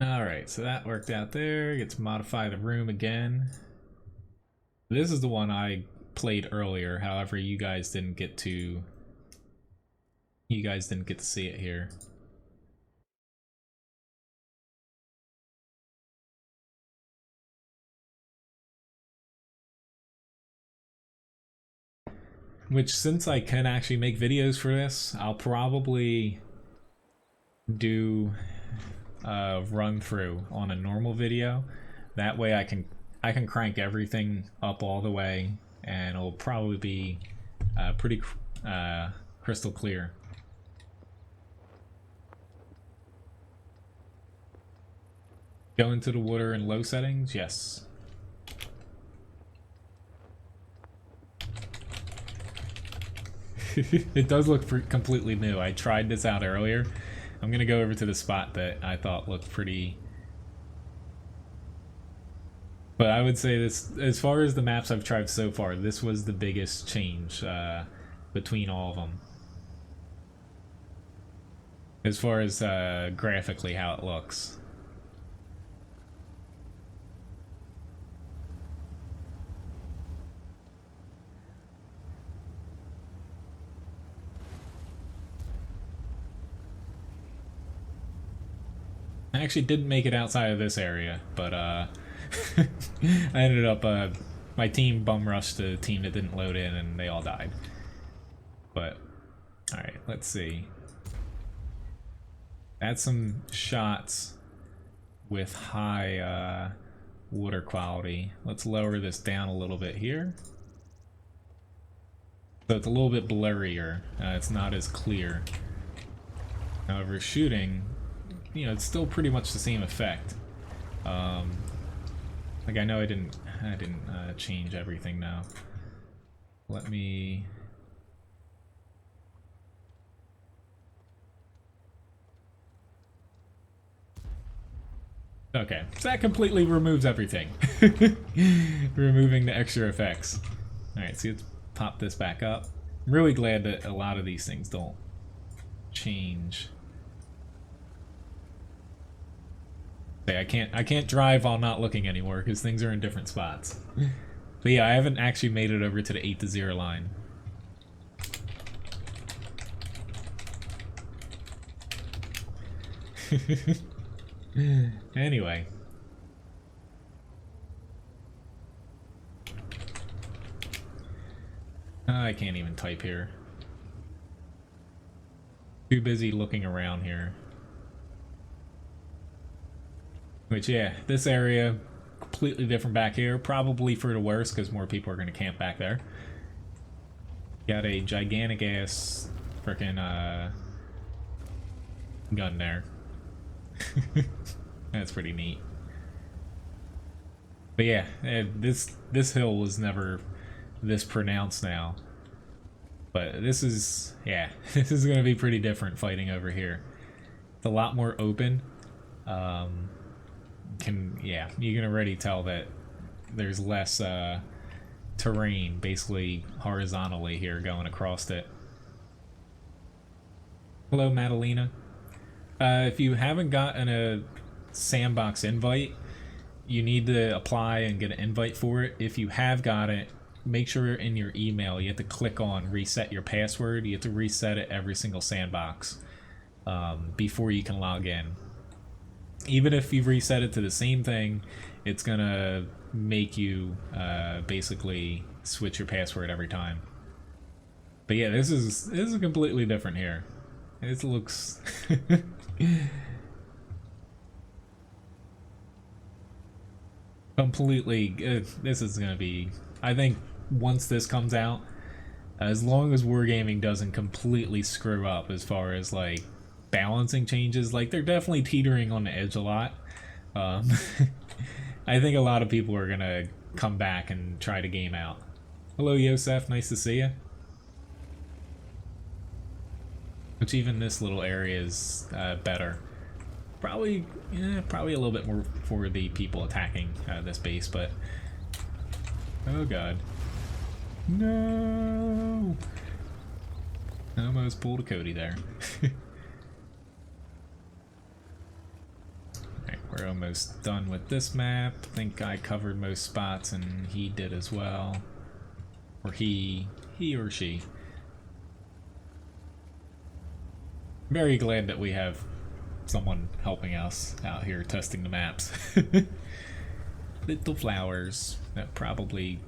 Alright, so that worked out there. Get to modify the room again. This is the one I played earlier, however you guys didn't get to see it here. Which, since I can actually make videos for this, I'll probably do run through on a normal video. That way I can crank everything up all the way, and it'll probably be pretty crystal clear. Go into the water in low settings? Yes. It does look completely new. I tried this out earlier. I'm gonna go over to the spot that I thought looked pretty. But I would say this, as far as the maps I've tried so far, this was the biggest change between all of them. As far as graphically how it looks. I actually didn't make it outside of this area, but I ended up, my team bum rushed the team that didn't load in and they all died. But, alright, let's see. Add some shots with high water quality. Let's lower this down a little bit here. So it's a little bit blurrier, it's not as clear. However, shooting, you know, it's still pretty much the same effect. Like, I know I didn't change everything now. Let me. Okay, so that completely removes everything. Removing the extra effects. Alright, so let's pop this back up. I'm really glad that a lot of these things don't change. Okay, I can't drive while not looking anymore because things are in different spots. But yeah, I haven't actually made it over to the 8-0 line. Anyway. I can't even type here. Too busy looking around here. Which, yeah, this area, completely different back here. Probably for the worse, because more people are going to camp back there. Got a gigantic-ass frickin' gun there. That's pretty neat. But yeah, this hill was never this pronounced now. But this is, yeah, this is going to be pretty different fighting over here. It's a lot more open. Yeah, you can already tell that there's less terrain basically horizontally here going across it. Hello, Madalena. If you haven't gotten a Sandbox invite, you need to apply and get an invite for it. If you have got it, make sure in your email you have to click on reset your password. You have to reset it every single Sandbox before you can log in. Even if you reset it to the same thing, it's gonna make you basically switch your password every time. But yeah, this is completely different here. It looks completely. This is gonna be. I think once this comes out, as long as Wargaming doesn't completely screw up as far as like balancing changes, like they're definitely teetering on the edge a lot. I think a lot of people are gonna come back and try to game out. Hello, Yosef. Nice to see you. Which even this little area is better. Probably a little bit more for the people attacking this base, but oh god, no! I almost pulled a Cody there. Alright, we're almost done with this map. I think I covered most spots, and he did as well, or he or she. Very glad that we have someone helping us out here testing the maps. Little flowers that probably...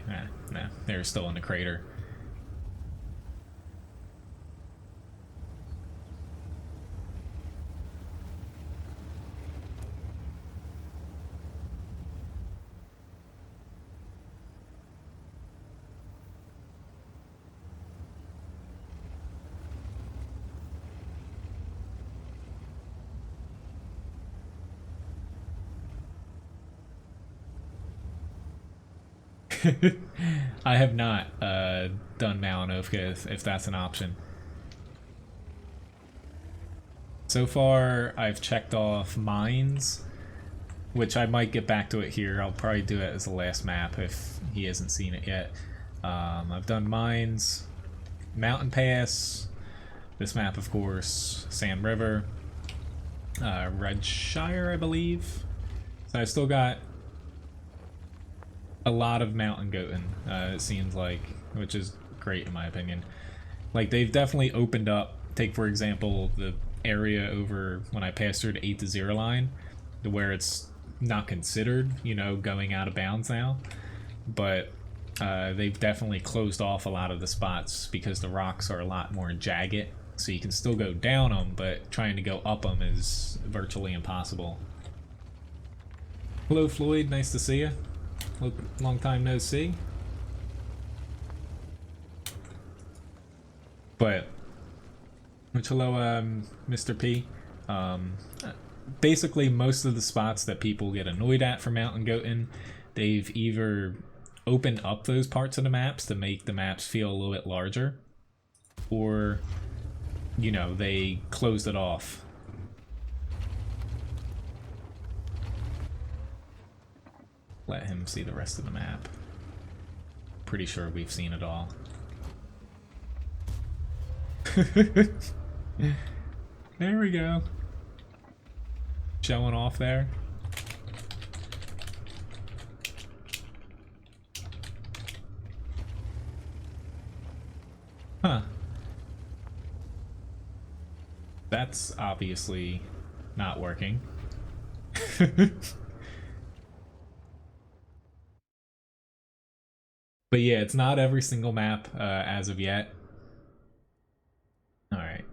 Nah, they're still in the crater. I have not done Malinovka if that's an option. So far, I've checked off mines, which I might get back to it here. I'll probably do it as the last map if he hasn't seen it yet. I've done mines, Mountain Pass, this map of course, Sand River, Redshire I believe. So I still got a lot of mountain goating, it seems like, which is great in my opinion. Like, they've definitely opened up. Take for example the area over when I passed through the 8-0 line, to where it's not considered, you know, going out of bounds now. But they've definitely closed off a lot of the spots because the rocks are a lot more jagged, so you can still go down them, but trying to go up them is virtually impossible. Hello Floyd, nice to see you. Long time no see. But, which hello, Mr. P. Basically, most of the spots that people get annoyed at for mountain goating, they've either opened up those parts of the maps to make the maps feel a little bit larger, or, you know, they closed it off. Let him see the rest of the map. Pretty sure we've seen it all. There we go. Showing off there. Huh. That's obviously not working. But yeah, it's not every single map as of yet. Alright.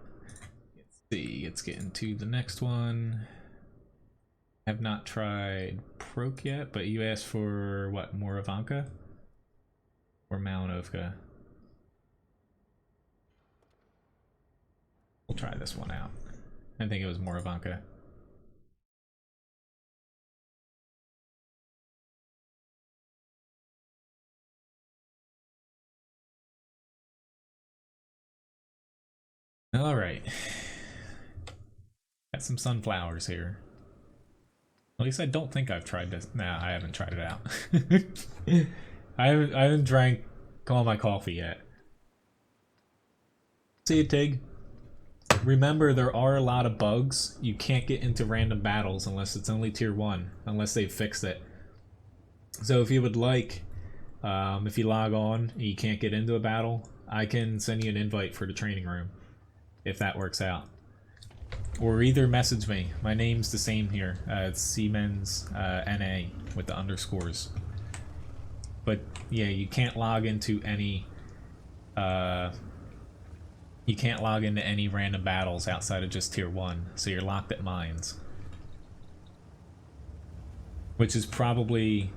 Let's see, let's get into the next one. I have not tried Proc yet, but you asked for what, more Ivanka? Or Malinovka? We'll try this one out. I think it was Malinovka. Alright. Got some sunflowers here. At least I don't think I've tried this. Nah, I haven't tried it out. I haven't drank all my coffee yet. See you, Tig. Remember, there are a lot of bugs. You can't get into random battles unless it's only tier 1, unless they've fixed it. So if you would like, if you log on and you can't get into a battle, I can send you an invite for the training room, if that works out. Or either message me. My name's the same here. It's Menz NA with the underscores. But yeah, you can't log into any random battles outside of just tier 1, so you're locked at mines. Which is probably,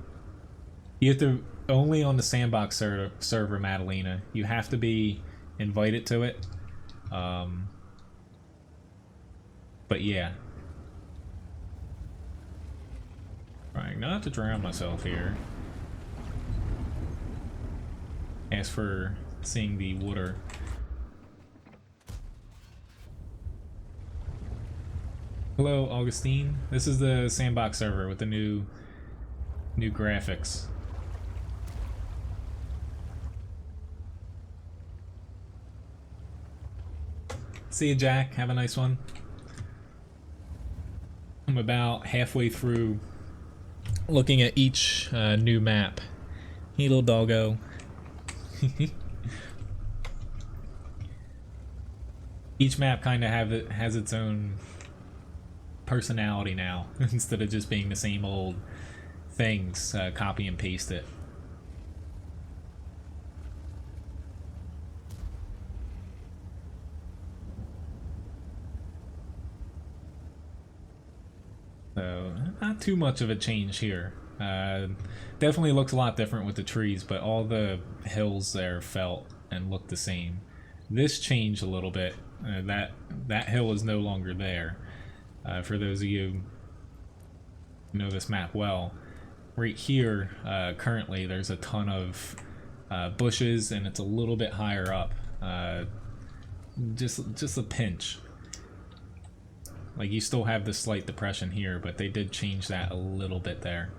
you have to, only on the Sandbox server, Madalena, you have to be invited to it. But yeah. Trying not to drown myself here. As for seeing the water. Hello, Augustine. This is the Sandbox server with the new graphics. See you, Jack. Have a nice one. I'm about halfway through looking at each new map. Hey, little doggo. Each map kind of has its own personality now, instead of just being the same old things, copy and paste it. So, not too much of a change here. Definitely looks a lot different with the trees, but all the hills there felt and looked the same. This changed a little bit. That hill is no longer there. For those of you who know this map well, right here, currently, there's a ton of bushes, and it's a little bit higher up. Just a pinch. Like, you still have this slight depression here, but they did change that a little bit there.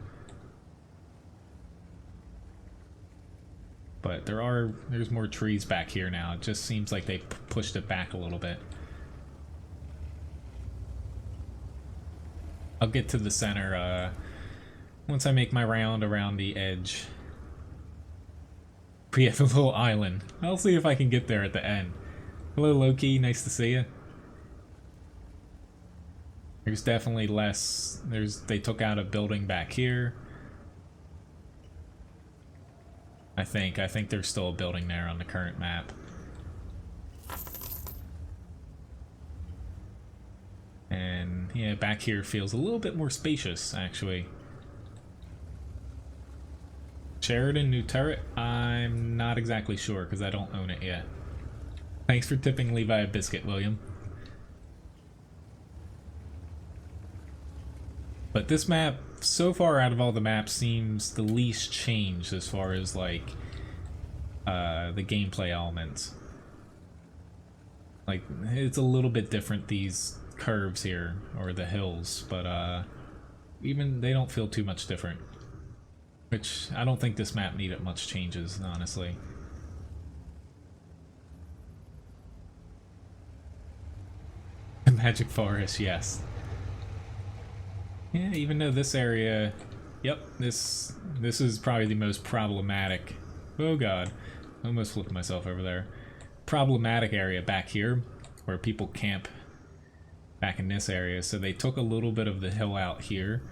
But there's more trees back here now. It just seems like they pushed it back a little bit. I'll get to the center once I make my round around the edge. We have a little island. I'll see if I can get there at the end. Hello, Loki. Nice to see you. There's definitely less. They took out a building back here. I think there's still a building there on the current map. And yeah, back here feels a little bit more spacious, actually. Sheridan, new turret? I'm not exactly sure because I don't own it yet. Thanks for tipping Levi a biscuit, William. But this map, so far out of all the maps, seems the least changed as far as, like, the gameplay elements. Like, it's a little bit different, these curves here, or the hills, but, even they don't feel too much different. Which, I don't think this map needed much changes, honestly. Magic Forest, yes. Yeah, even though this area, yep, this is probably the most problematic. Oh god, I almost flipped myself over there. Problematic area back here, where people camp back in this area. So they took a little bit of the hill out here.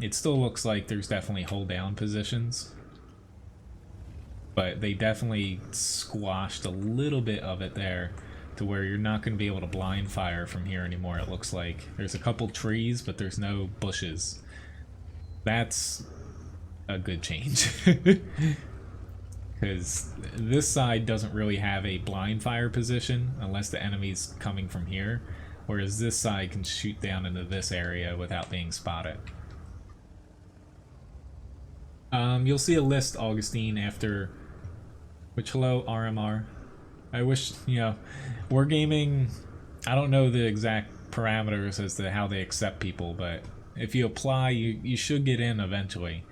It still looks like there's definitely hold down positions, but they definitely squashed a little bit of it there, to where you're not going to be able to blind fire from here anymore, it looks like. There's a couple trees, but there's no bushes. That's a good change. Because this side doesn't really have a blind fire position, unless the enemy's coming from here. whereas this side can shoot down into this area without being spotted. You'll see a list, Augustine, after... Which, hello, RMR. I wish, you know, Wargaming... I don't know the exact parameters as to how they accept people, but if you apply, you should get in eventually.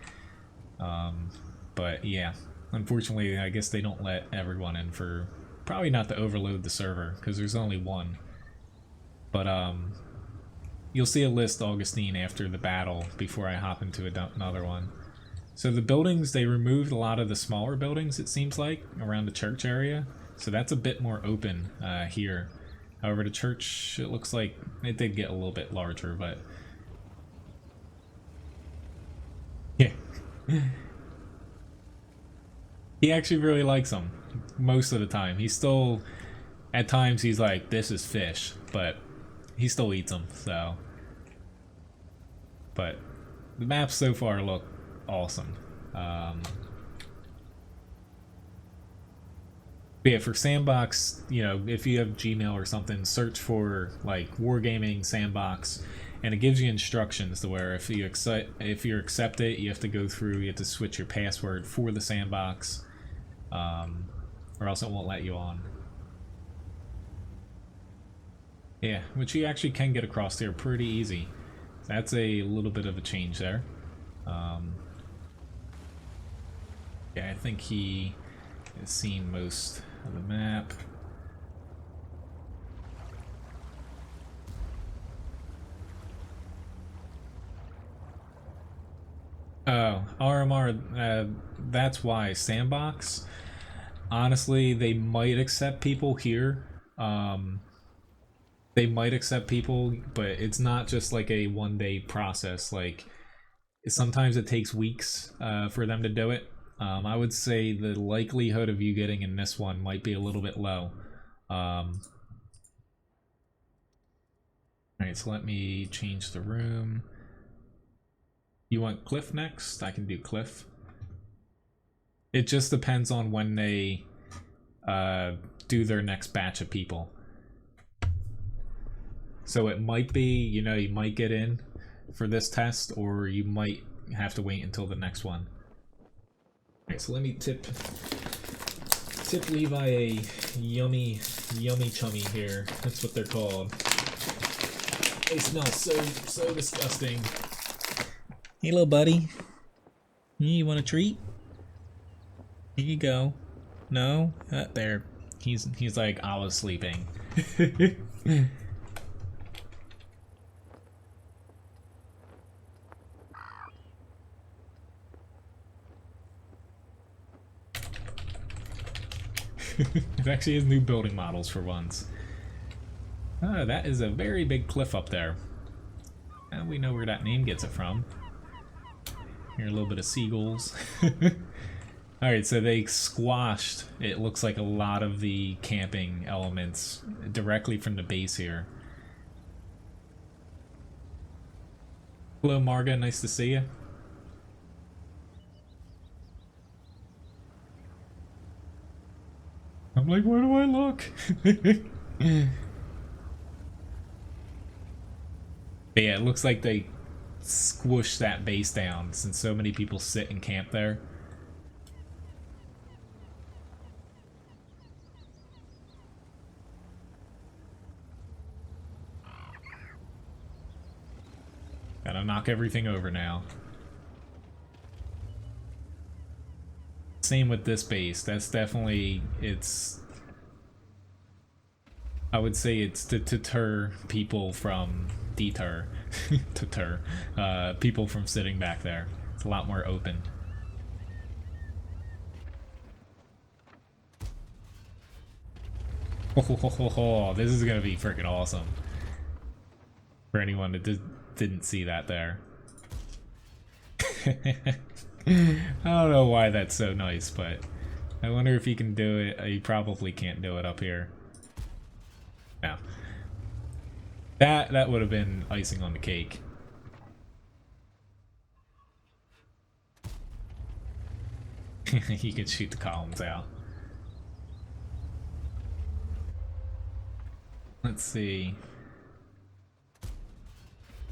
But yeah, unfortunately, I guess they don't let everyone in for... Probably not to overload the server, because there's only one. But you'll see a list, Augustine, after the battle, before I hop into another one. So the buildings, they removed a lot of the smaller buildings, it seems like, around the church area. So that's a bit more open here. However, the church, it looks like it did get a little bit larger, but... Yeah. He actually really likes them, most of the time. He's still... At times, he's like, this is fish, but he still eats them, so... But the maps so far look awesome. But yeah, for Sandbox, you know, if you have Gmail or something, search for like Wargaming Sandbox, and it gives you instructions to where if you accept it, you have to go through, you have to switch your password for the Sandbox, or else it won't let you on. Yeah, which you actually can get across there pretty easy. That's a little bit of a change there. Yeah, I think he has seen most of the map. Oh, RMR, that's why. Sandbox, honestly, they might accept people here. They might accept people, but it's not just like a one-day process. Like, sometimes it takes weeks for them to do it. I would say the likelihood of you getting in this one might be a little bit low. Alright, so let me change the room. You want Cliff next? I can do Cliff. It just depends on when they do their next batch of people. So it might be, you know, you might get in for this test, or you might have to wait until the next one. Alright, so let me tip Levi a yummy chummy here. That's what they're called. They smell so disgusting. Hey, little buddy. You want a treat? Here you go. No? There. He's like, I was sleeping. It actually has new building models for once. Oh, that is a very big cliff up there. And we know where that name gets it from. Here, a little bit of seagulls. Alright, so they squashed, it looks like, a lot of the camping elements directly from the base here. Hello, Marga, nice to see you. I'm like, where do I look? But yeah, it looks like they squished that base down since so many people sit and camp there. Gotta knock everything over now. Same with this base. That's definitely, I would say it's to deter people from people from sitting back there. It's a lot more open. Oh, this is gonna be freaking awesome for anyone that didn't see that there. I don't know why that's so nice, but I wonder if he can do it. He probably can't do it up here. No. That would have been icing on the cake. He could shoot the columns out. Let's see.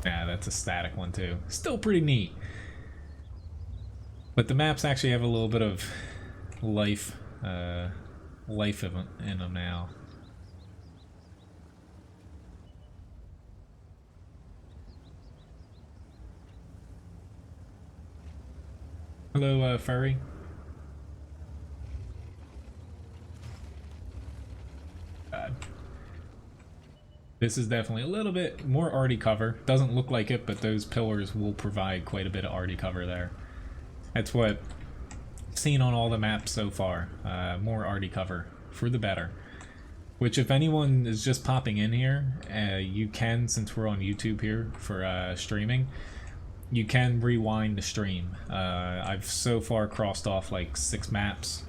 Yeah, that's a static one too. Still pretty neat. But the maps actually have a little bit of life, life in them now. Hello, Furry. God. This is definitely a little bit more arty cover. Doesn't look like it, but those pillars will provide quite a bit of arty cover there. That's what I've seen on all the maps so far. More arty cover, for the better. Which, if anyone is just popping in here, you can, since we're on YouTube here for streaming, you can rewind the stream. I've so far crossed off like 6 maps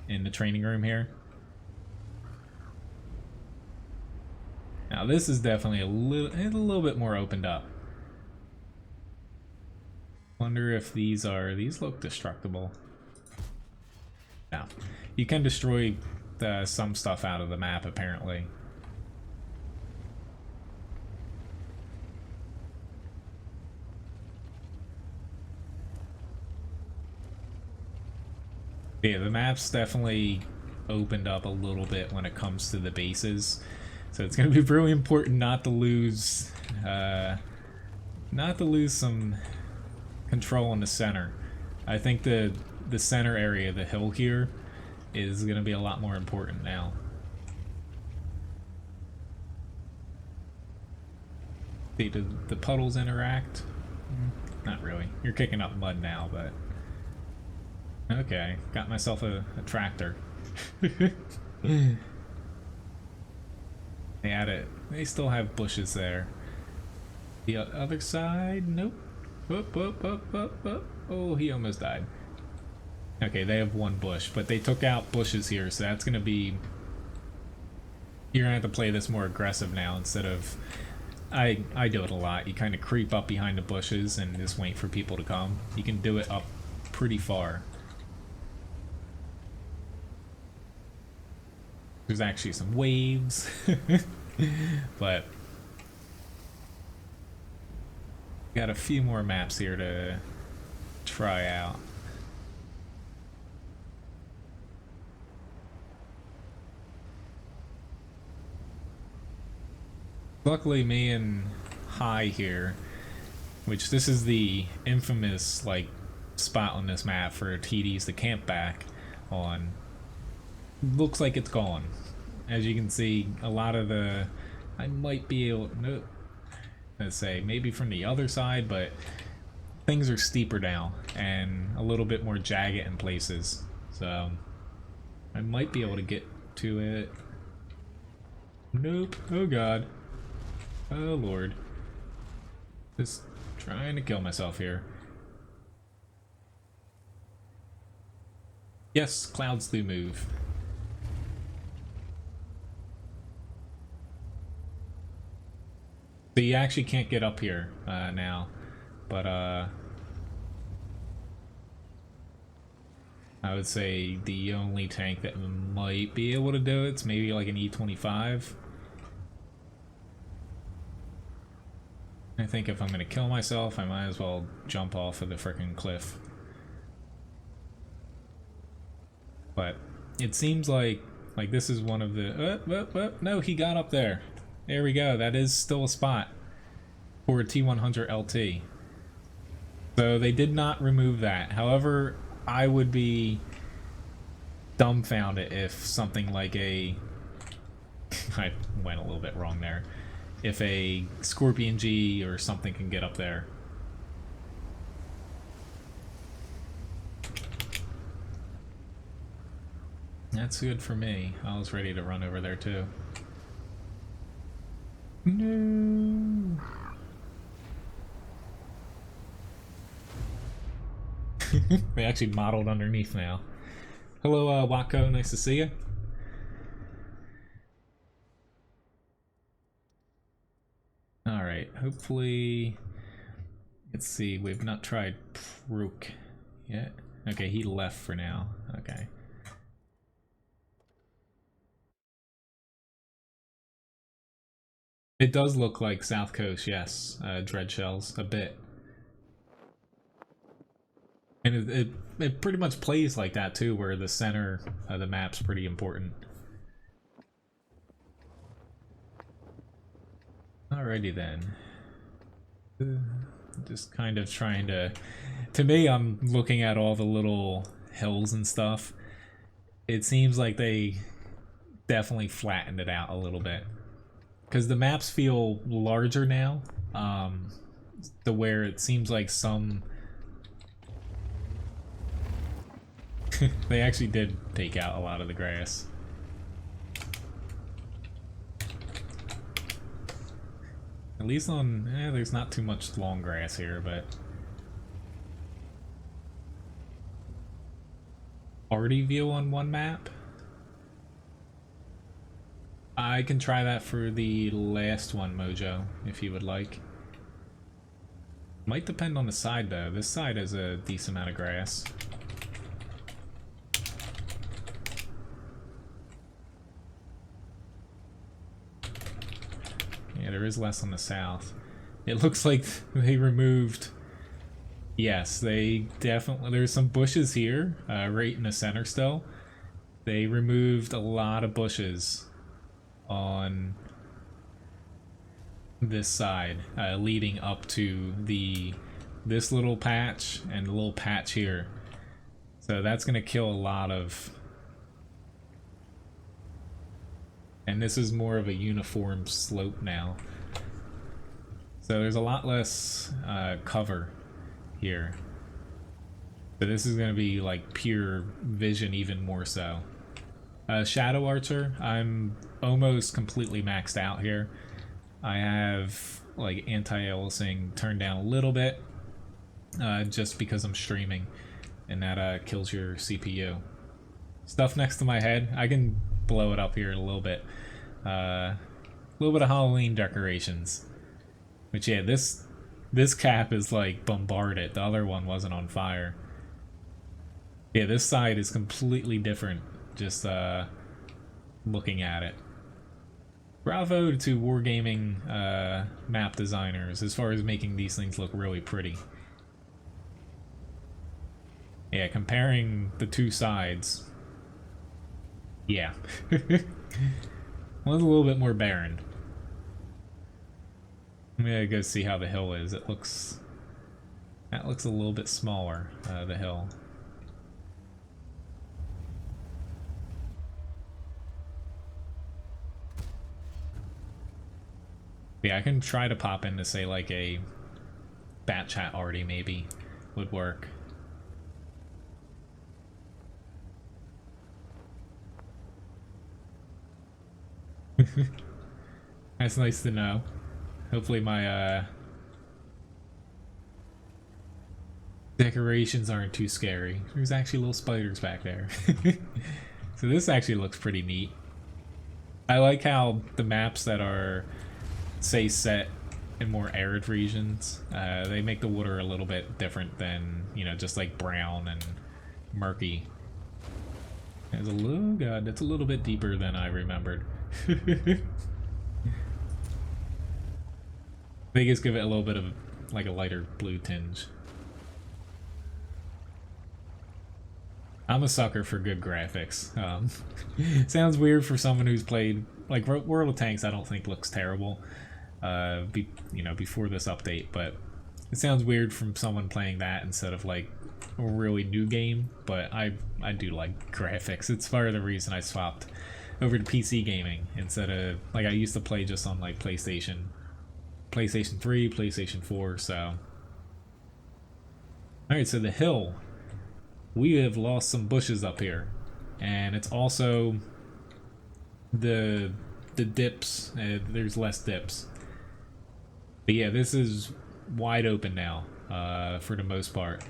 in the training room here. Now this is definitely a little bit more opened up. Wonder if these look destructible. No. You can destroy some stuff out of the map apparently. Yeah, the map's definitely opened up a little bit when it comes to the bases. So it's going to be really important not to lose some control in the center. I think the center area, the hill here, is going to be a lot more important now. See, do the puddles interact? Not really. You're kicking up mud now, but... Okay, got myself a tractor. They added. They still have bushes there. The other side, nope. Whoop, whoop, whoop, whoop, whoop. Oh, he almost died. Okay, they have 1 bush, but they took out bushes here, so that's gonna be... You're gonna have to play this more aggressive now instead of... I do it a lot. You kind of creep up behind the bushes and just wait for people to come. You can do it up pretty far. There's actually some waves, but got a few more maps here to try out. Luckily, me and High here, which this is the infamous like spot on this map for TDs to camp back on. Looks like it's gone. As you can see, a lot of the... I might be able... Nope. Let's say, maybe from the other side, but things are steeper now and a little bit more jagged in places. So, I might be able to get to it. Nope. Oh god. Oh lord. Just trying to kill myself here. Yes, clouds do move. So you actually can't get up here now, but I would say the only tank that might be able to do it's maybe like an E25. I think if I'm gonna kill myself, I might as well jump off of the frickin' cliff. But it seems like this is one of the... no, he got up there. There we go. That is still a spot for a T100 LT. So they did not remove that. However, I would be dumbfounded if something like a... I went a little bit wrong there. If a Scorpion G or something can get up there. That's good for me. I was ready to run over there too. No. They actually modeled underneath now. Hello, Wako. Nice to see you. Alright, hopefully... Let's see, we've not tried Prook yet. Okay, he left for now. Okay. It does look like South Coast, yes. Dread shells, a bit. And it pretty much plays like that too, where the center of the map's pretty important. Alrighty then. Just kind of trying to me, I'm looking at all the little hills and stuff. It seems like they definitely flattened it out a little bit. Because the maps feel larger now, to where it seems like some... they actually did take out a lot of the grass. At least on... there's not too much long grass here, but... Party view on one map? I can try that for the last one, Mojo, if you would like. Might depend on the side, though. This side has a decent amount of grass. Yeah, there is less on the south. It looks like they removed... Yes, they definitely... There's some bushes here, right in the center still. They removed a lot of bushes on this side, leading up to this little patch and the little patch here. So that's gonna kill a lot of... And this is more of a uniform slope now. So there's a lot less cover here. But this is gonna be like pure vision even more so. Shadow Archer, I'm almost completely maxed out here. I have like anti-aliasing turned down a little bit, just because I'm streaming, and that kills your CPU. Stuff next to my head, I can blow it up here a little bit. A little bit of Halloween decorations. Which yeah, this cap is like bombarded. The other one wasn't on fire. Yeah, this side is completely different. Just looking at it. Bravo to wargaming map designers as far as making these things look really pretty. Yeah, comparing the two sides. Yeah. One's a little bit more barren. I'm gonna go see how the hill is. That looks a little bit smaller, the hill. Yeah, I can try to pop in to say like a bat chat already maybe would work. That's nice to know. Hopefully my decorations aren't too scary. There's actually little spiders back there. So this actually looks pretty neat. I like how the maps that are, say, set in more arid regions, they make the water a little bit different than, you know, just like brown and murky. It's a little, God, that's a little bit deeper than I remembered. They just give it a little bit of like a lighter blue tinge. I'm a sucker for good graphics. Sounds weird for someone who's played like World of Tanks. I don't think looks terrible, you know, before this update. But it sounds weird from someone playing that instead of like a really new game. But I do like graphics. It's part of the reason I swapped over to PC gaming instead of like I used to play just on like PlayStation 3, PlayStation 4. So alright, so the hill, we have lost some bushes up here, and it's also the dips, there's less dips, but yeah, this is wide open now, for the most part.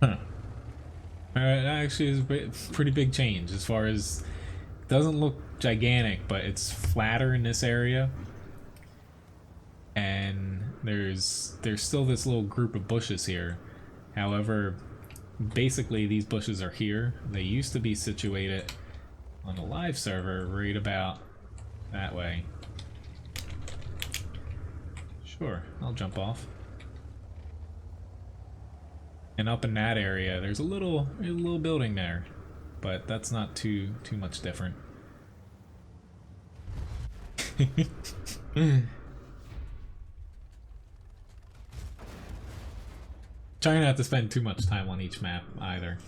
Huh. Alright, that actually is a pretty big change as far as, it doesn't look gigantic, but it's flatter in this area, and there's still this little group of bushes here. However, basically these bushes are here. They used to be situated on the live server right about that way. Sure, I'll jump off. And up in that area, there's a little building there, but that's not too much different. Trying not to spend too much time on each map either.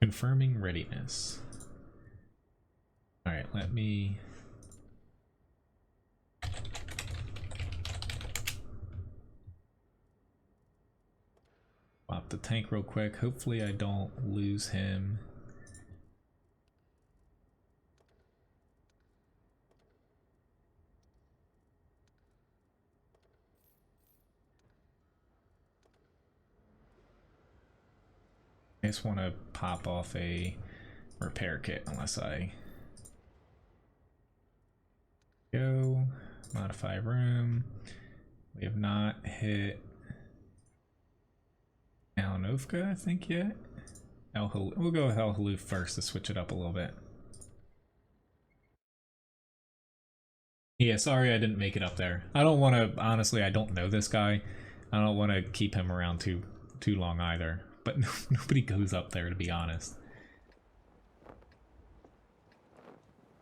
Confirming readiness. Alright, let me... Pop the tank real quick. Hopefully I don't lose him. I just want to pop off a repair kit unless I go. Modify room. We have not hit Malinovka, I think, yet. We'll go with Halluf first to switch it up a little bit. Yeah, sorry I didn't make it up there. I don't want to, honestly, I don't know this guy. I don't want to keep him around too long either. But nobody goes up there, to be honest.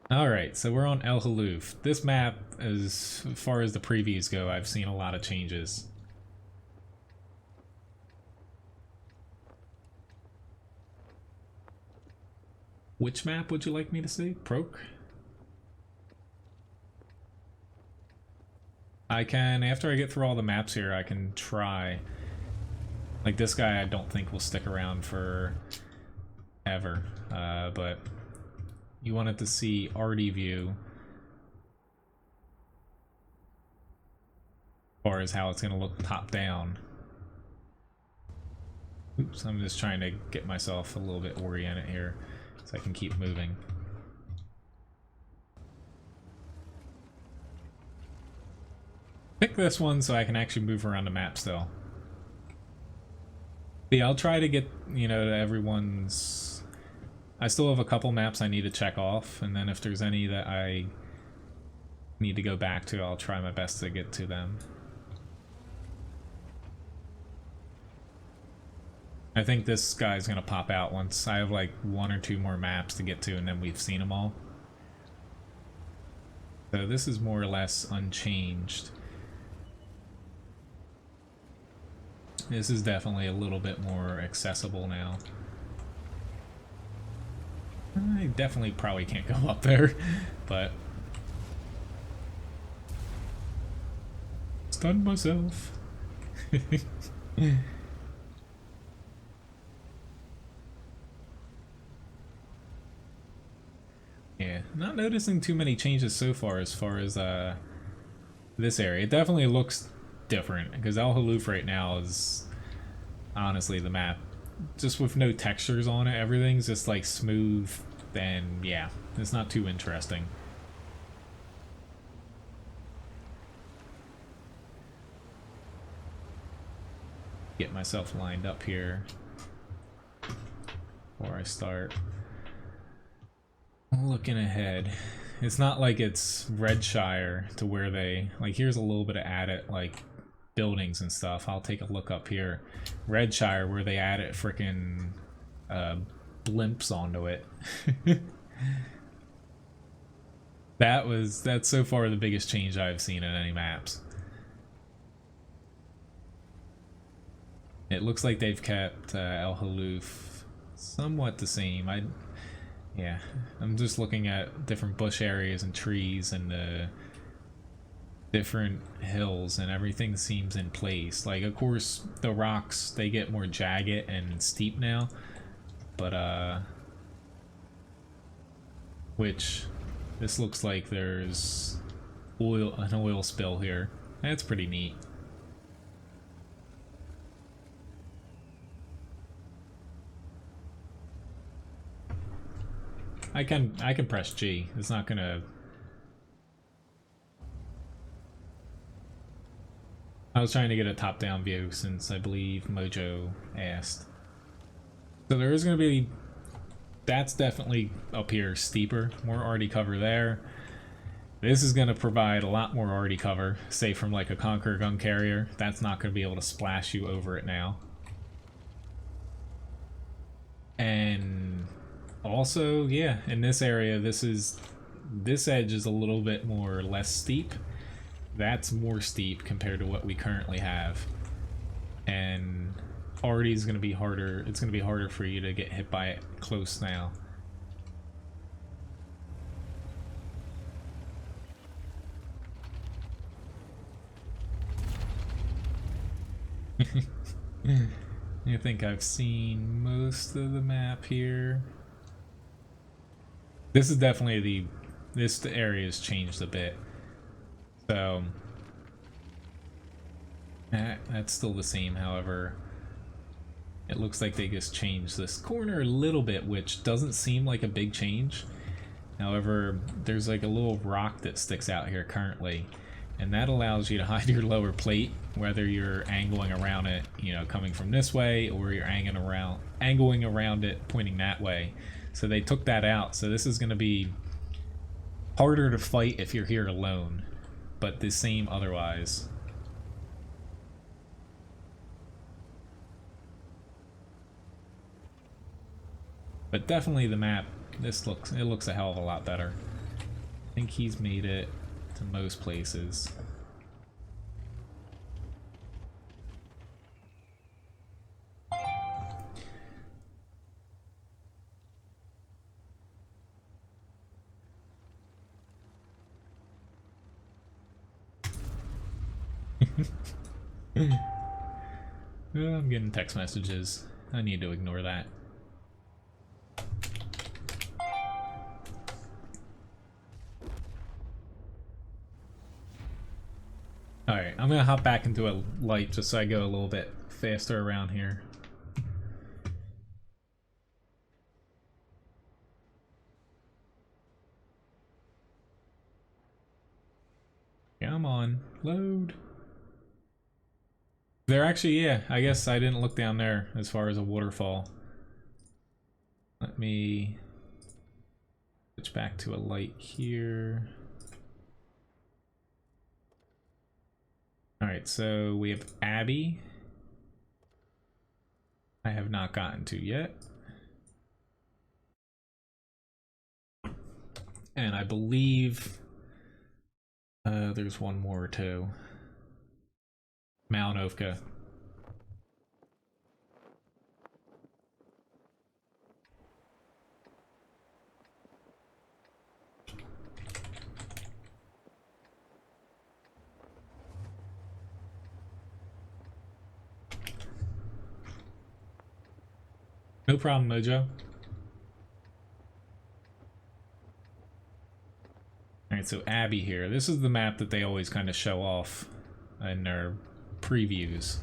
Alright, so we're on Halluf. This map, as far as the previews go, I've seen a lot of changes. Which map would you like me to see? Proc? I can, after I get through all the maps here, I can try. Like this guy I don't think will stick around for ever, but you wanted to see arty view as far as how it's going to look top down. Oops, I'm just trying to get myself a little bit oriented here so I can keep moving. Pick this one so I can actually move around the map still. Yeah, I'll try to get, you know, to everyone's... I still have a couple maps I need to check off, and then if there's any that I need to go back to, I'll try my best to get to them. I think this guy's gonna pop out once I have like 1 or 2 more maps to get to, and then we've seen them all. So this is more or less unchanged. This is definitely a little bit more accessible now. I definitely probably can't go up there, but... Stunned myself. Yeah, not noticing too many changes so far as this area. It definitely looks different, because Halluf right now is honestly the map just with no textures on it. Everything's just like smooth, and yeah, it's not too interesting. Get myself lined up here before I start. Looking ahead, it's not like it's Redshire to where they like, here's a little bit of added like buildings and stuff. I'll take a look up here. Redshire, where they added frickin' blimps onto it. That's so far the biggest change I've seen in any maps. It looks like they've kept Halluf somewhat the same. Yeah, I'm just looking at different bush areas and trees and different hills, and everything seems in place. Like, of course, the rocks, they get more jagged and steep now, but which this looks like there's an oil spill here. That's pretty neat. I can press G. It's not gonna... I was trying to get a top-down view since I believe Mojo asked. So there is going to be, that's definitely up here steeper, more already cover there. This is going to provide a lot more already cover, say from like a Conqueror gun carrier. That's not going to be able to splash you over it now. And also, yeah, in this area, this edge is a little bit more less steep. That's more steep compared to what we currently have. And already is going to be harder. It's going to be harder for you to get hit by it close now. I think I've seen most of the map here. This is definitely this area has changed a bit. So that's still the same, however. It looks like they just changed this corner a little bit, which doesn't seem like a big change. However, there's like a little rock that sticks out here currently, and that allows you to hide your lower plate, whether you're angling around it, you know, coming from this way, or you're angling around it, pointing that way. So they took that out, so this is going to be harder to fight if you're here alone, but the same otherwise. But definitely the map, it looks a hell of a lot better. I think he's made it to most places. I'm getting text messages. I need to ignore that. Alright, I'm gonna hop back into a light just so I go a little bit faster around here. Come on, load. There actually, yeah, I guess I didn't look down there as far as a waterfall. Let me switch back to a light here. Alright, so we have Abbey. I have not gotten to yet. And I believe there's one more too. Malinovka. No problem, Mojo. Alright, so Abbey here. This is the map that they always kind of show off in their previews.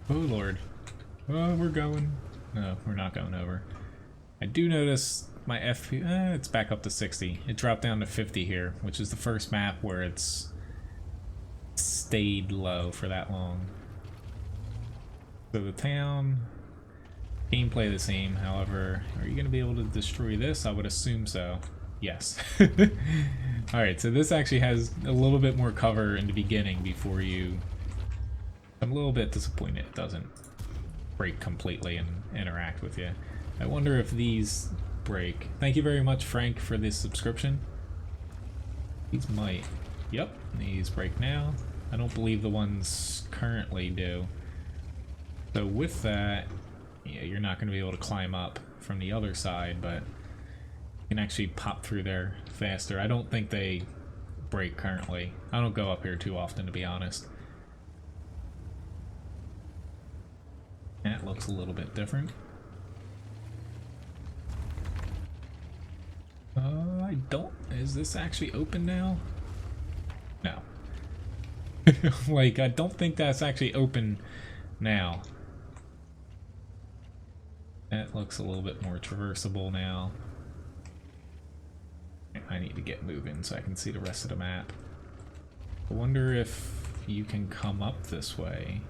Oh lord. Oh, we're going. No, we're not going over. I do notice my FP, it's back up to 60. It dropped down to 50 here, which is the first map where it's stayed low for that long. So the town, gameplay the same, however, are you going to be able to destroy this? I would assume so. Yes. Alright, so this actually has a little bit more cover in the beginning before you... I'm a little bit disappointed it doesn't break completely and interact with you. I wonder if these break. Thank you very much, Frank, for this subscription. These might. Yep, these break now. I don't believe the ones currently do. So with that, yeah, you're not going to be able to climb up from the other side, but you can actually pop through there faster. I don't think they break currently. I don't go up here too often, to be honest. That looks a little bit different. I don't... Is this actually open now? No. Like, I don't think that's actually open now. That looks a little bit more traversable now. I need to get moving so I can see the rest of the map. I wonder if you can come up this way.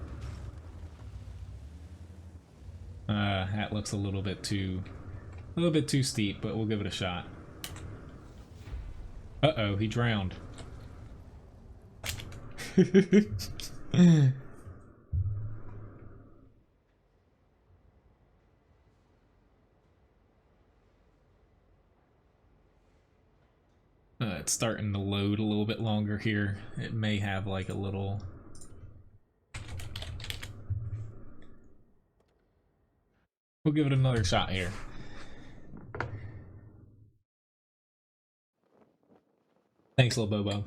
That looks a little bit too steep, but we'll give it a shot. Uh-oh, he drowned. It's starting to load a little bit longer here. It may have like a little... We'll give it another shot here. Thanks, Lil Bobo.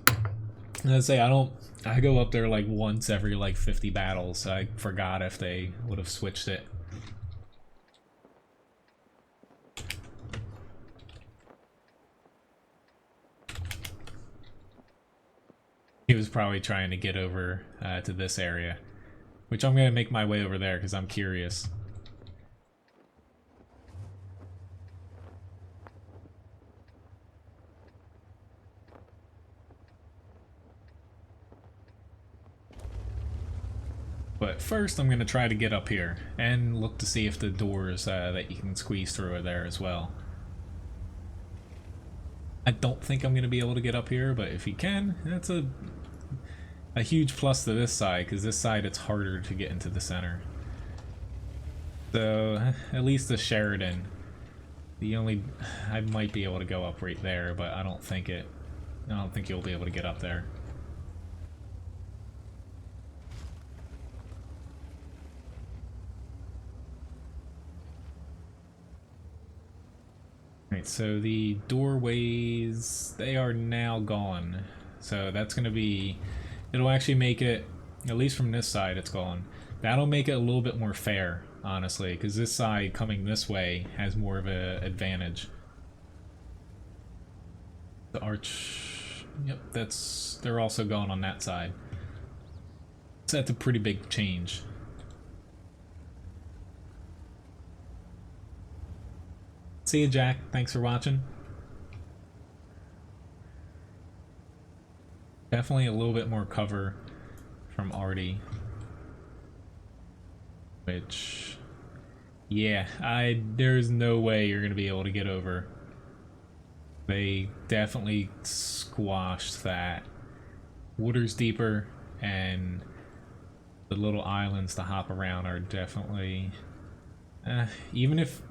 I'd say I go up there like once every like 50 battles, so I forgot if they would have switched it. He was probably trying to get over to this area, which I'm going to make my way over there because I'm curious. But first I'm going to try to get up here and look to see if the doors that you can squeeze through are there as well. I don't think I'm going to be able to get up here, but if you can, that's a huge plus to this side, because this side it's harder to get into the center. So at least the Sheridan, I might be able to go up right there, but I don't think you'll be able to get up there. Right, so the doorways, they are now gone. So that's going to be, it'll actually make it, at least from this side it's gone. That'll make it a little bit more fair, honestly, because this side coming this way has more of an advantage. The arch, yep, they're also gone on that side. So that's a pretty big change. See you, Jack. Thanks for watching. Definitely a little bit more cover from Artie. Which, yeah, there's no way you're going to be able to get over. They definitely squashed that. Water's deeper, and the little islands to hop around are definitely... even if...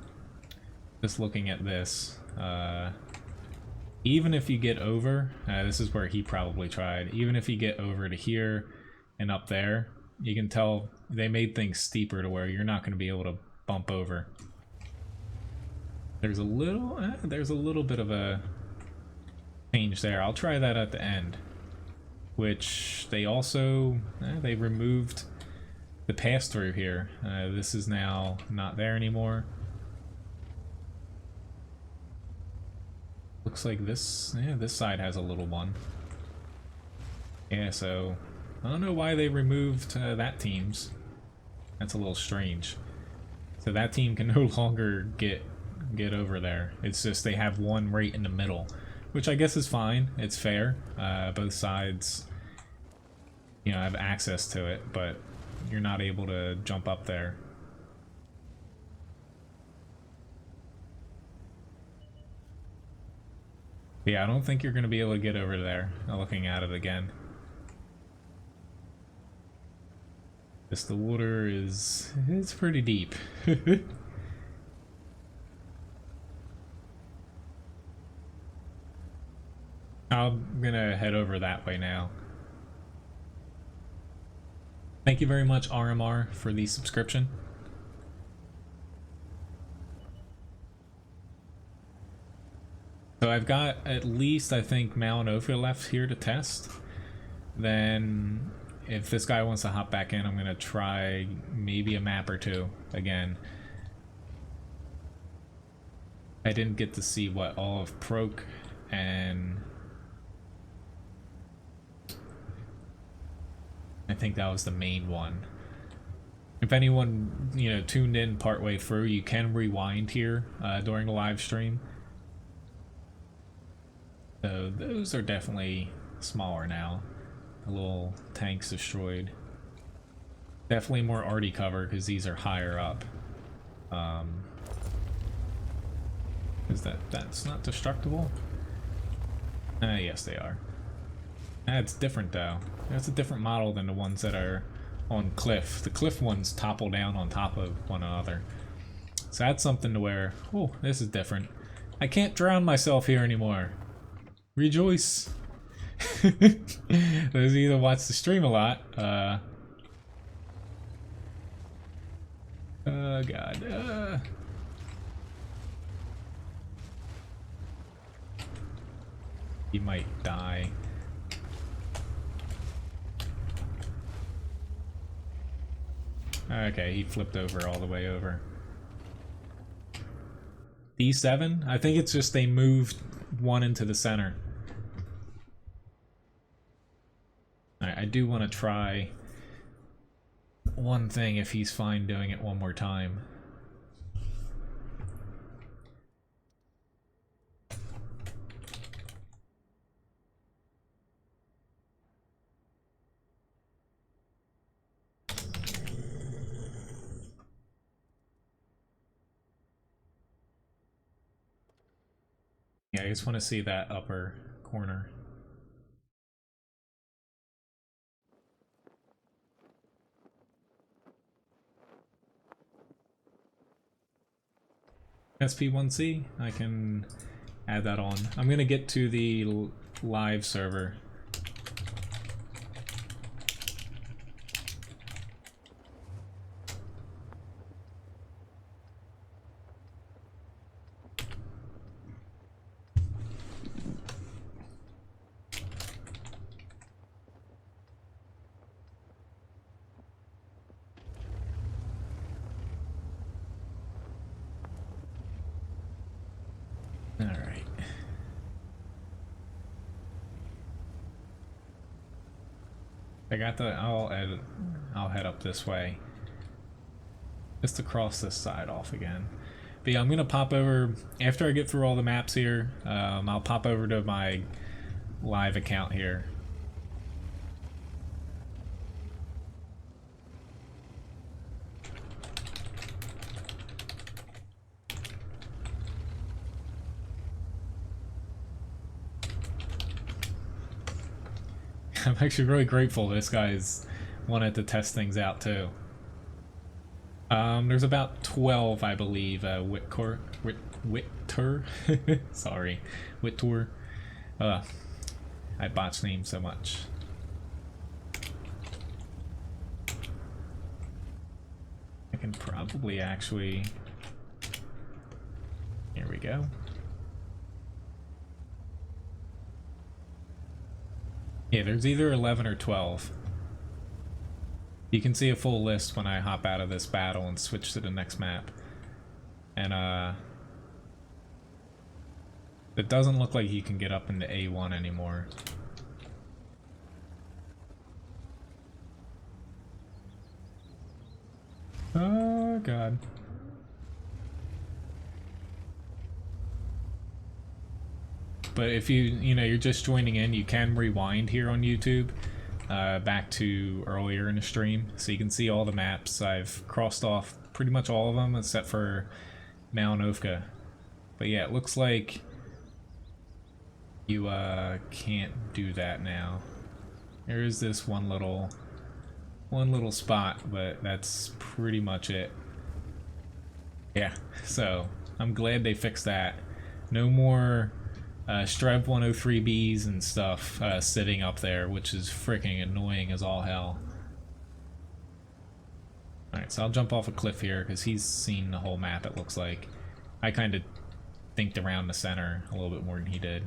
Just looking at this, even if you get over, this is where he probably tried, even if you get over to here and up there, you can tell they made things steeper to where you're not going to be able to bump over. There's a little bit of a change there. I'll try that at the end, which they also, they removed the pass-through here. This is now not there anymore. Looks like this side has a little one. Yeah, so I don't know why they removed that team's. That's a little strange. So that team can no longer get over there. It's just they have one right in the middle, which I guess is fine. It's fair. Both sides, you know, have access to it, but you're not able to jump up there. Yeah, I don't think you're going to be able to get over there, looking at it again. Just the water it's pretty deep. I'm going to head over that way now. Thank you very much, RMR, for the subscription. So I've got at least, I think, Malinovka left here to test. Then, if this guy wants to hop back in, I'm going to try maybe a map or two again. I didn't get to see what all of Proc and... I think that was the main one. If anyone, you know, tuned in partway through, you can rewind here during the live stream. So those are definitely smaller now. The little tanks destroyed. Definitely more arty cover because these are higher up. Is that's not destructible? Yes, they are. It's different though. That's a different model than the ones that are on cliff. The cliff ones topple down on top of one another. So that's something to where, oh, this is different. I can't drown myself here anymore. Rejoice. Those who either watch the stream a lot, oh god. He might die. Okay, he flipped over all the way over. D7? I think it's just they moved one into the center. Alright, I do want to try one thing if he's fine doing it one more time. Yeah, I just want to see that upper corner. SP1C, I can add that on. I'm gonna get to the live server. I got the. I'll head up this way, just to cross this side off again. But yeah, I'm gonna pop over after I get through all the maps here. I'll pop over to my live account here. I'm actually really grateful this guy's wanted to test things out too. There's about 12, I believe, Whittor. Sorry, Whittor. I botch names so much. I can probably actually... Here we go. Yeah, there's either 11 or 12. You can see a full list when I hop out of this battle and switch to the next map. And, it doesn't look like you can get up into A1 anymore. Oh, God. But if you're just joining in, you can rewind here on YouTube back to earlier in the stream. So you can see all the maps. I've crossed off pretty much all of them except for Malinovka. But yeah, it looks like you can't do that now. There is this one little spot, but that's pretty much it. Yeah, so I'm glad they fixed that. No more Strev 103Bs and stuff sitting up there, which is freaking annoying as all hell. Alright, so I'll jump off a cliff here because he's seen the whole map, it looks like. I kind of thinked around the center a little bit more than he did.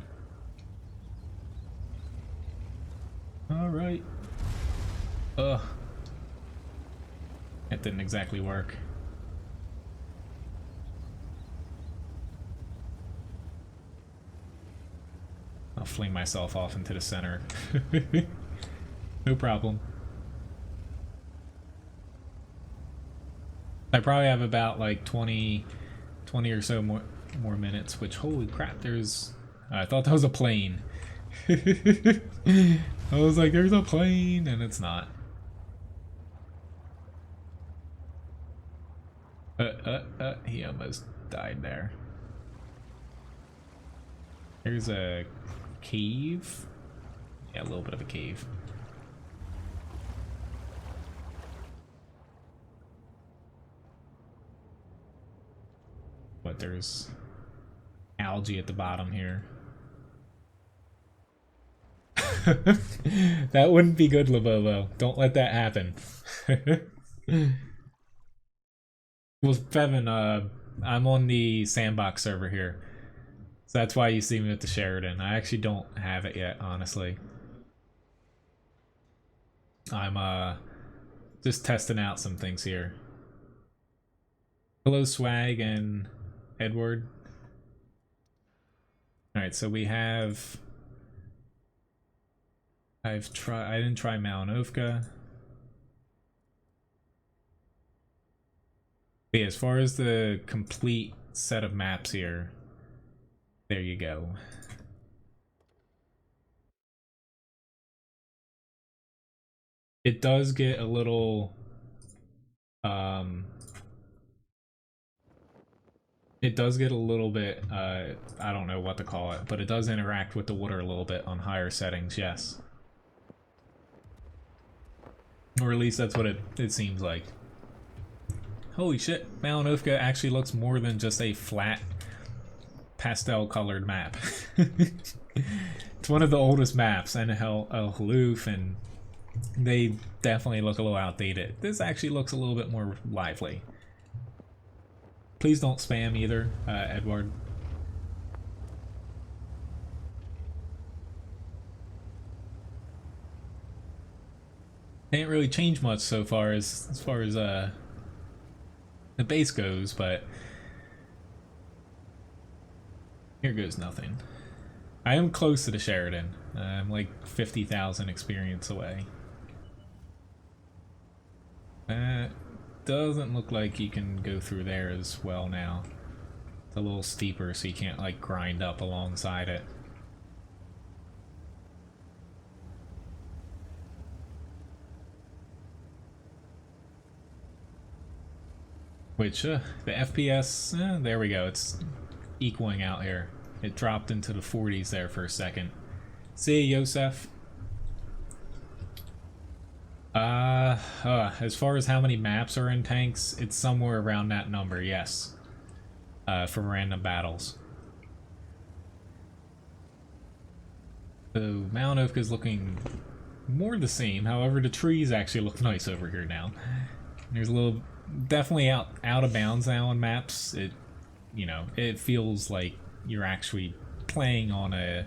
Alright. Ugh. That didn't exactly work. I'll fling myself off into the center. No problem. I probably have about like 20 or so more minutes, which, holy crap, there's... I thought that was a plane. I was like, there's a plane, and it's not. He almost died there. There's a cave. Yeah, a little bit of a cave. But there's algae at the bottom here. That wouldn't be good, Labovo. Don't let that happen. Well, Fevin, I'm on the Sandbox server here. So that's why you see me with the Sheridan. I actually don't have it yet, honestly. I'm just testing out some things here. Hello, Swag and Edward. Alright, so we have... I didn't try Malinovka. But yeah, as far as the complete set of maps here, there you go. It does get a little it does get a little bit I don't know what to call it, but it does interact with the water a little bit on higher settings, yes. Or at least that's what it seems like. Holy shit, Malinovka actually looks more than just a flat pastel colored map. It's one of the oldest maps, and Halluf, and they definitely look a little outdated. This actually looks a little bit more lively. Please don't spam either, Edward. They didn't really change much so far as far as the base goes, but here goes nothing. I am close to the Sheridan. I'm like 50,000 experience away. Doesn't look like you can go through there as well now. It's a little steeper, so you can't like grind up alongside it. Which, the FPS, there we go, it's equaling out here. It dropped into the 40s there for a second. See you, Yosef. As far as how many maps are in tanks, it's somewhere around that number, yes. For random battles. So, Malinovka is looking more the same, however the trees actually look nice over here now. There's a little... definitely out of bounds now on maps. It, you know, it feels like you're actually playing on a,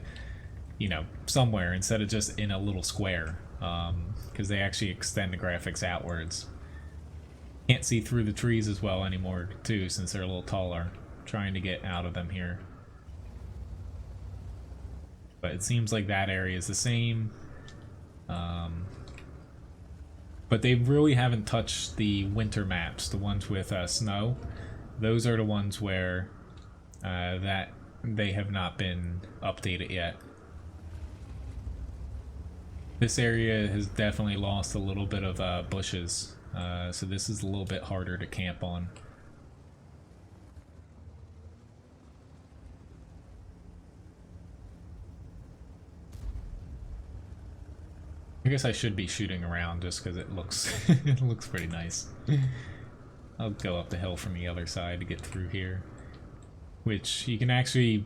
you know, somewhere instead of just in a little square, because they actually extend the graphics outwards. Can't see through the trees as well anymore too, since they're a little taller. Trying to get out of them here, but it seems like that area is the same. But they really haven't touched the winter maps, the ones with snow. Those are the ones where that they have not been updated yet. This area has definitely lost a little bit of bushes, so this is a little bit harder to camp on. I guess I should be shooting around just because it looks it looks pretty nice. I'll go up the hill from the other side to get through here, which you can actually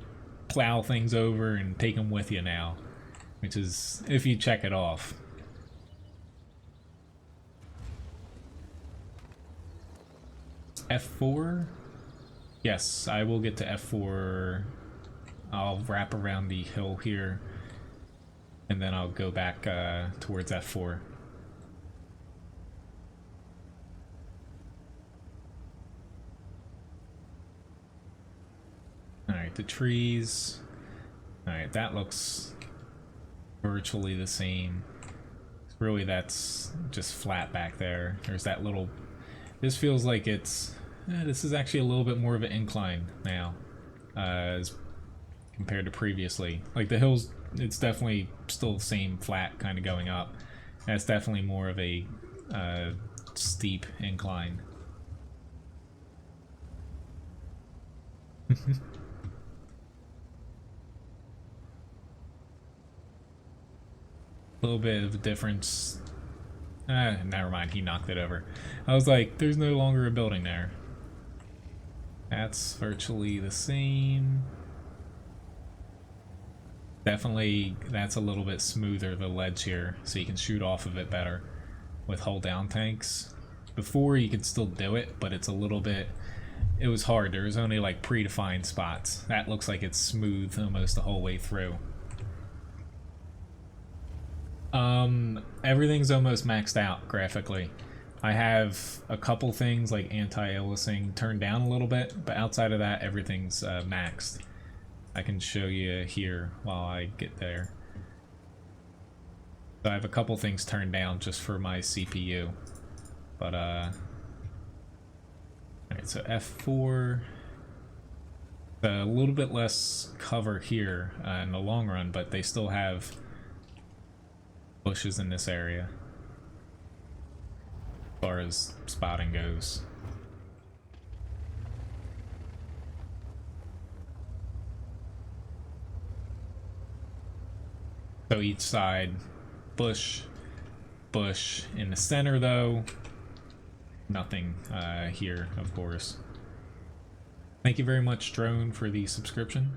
plow things over and take them with you now, which is if you check it off. F4? Yes, I will get to F4. I'll wrap around the hill here, and then I'll go back towards F4. Alright, the trees. Alright, that looks virtually the same. Really, that's just flat back there. There's that little This feels like it's... this is actually a little bit more of an incline now, as compared to previously. Like the hills, it's definitely still the same flat kind of going up. That's definitely more of a steep incline. A little bit of a difference. Never mind, he knocked it over. I was like, there's no longer a building there. That's virtually the same. Definitely, that's a little bit smoother, the ledge here, so you can shoot off of it better with hull down tanks. Before, you could still do it, but it's a little bit... It was hard. There was only like predefined spots. That looks like it's smooth almost the whole way through. Everything's almost maxed out graphically. I have a couple things like anti-aliasing turned down a little bit, but outside of that, everything's maxed. I can show you here while I get there. So I have a couple things turned down just for my CPU. But, alright, so F4. A little bit less cover here in the long run, but they still have bushes in this area as far as spotting goes. So each side, bush, bush. In the center though, nothing here, of course. Thank you very much, Drone, for the subscription.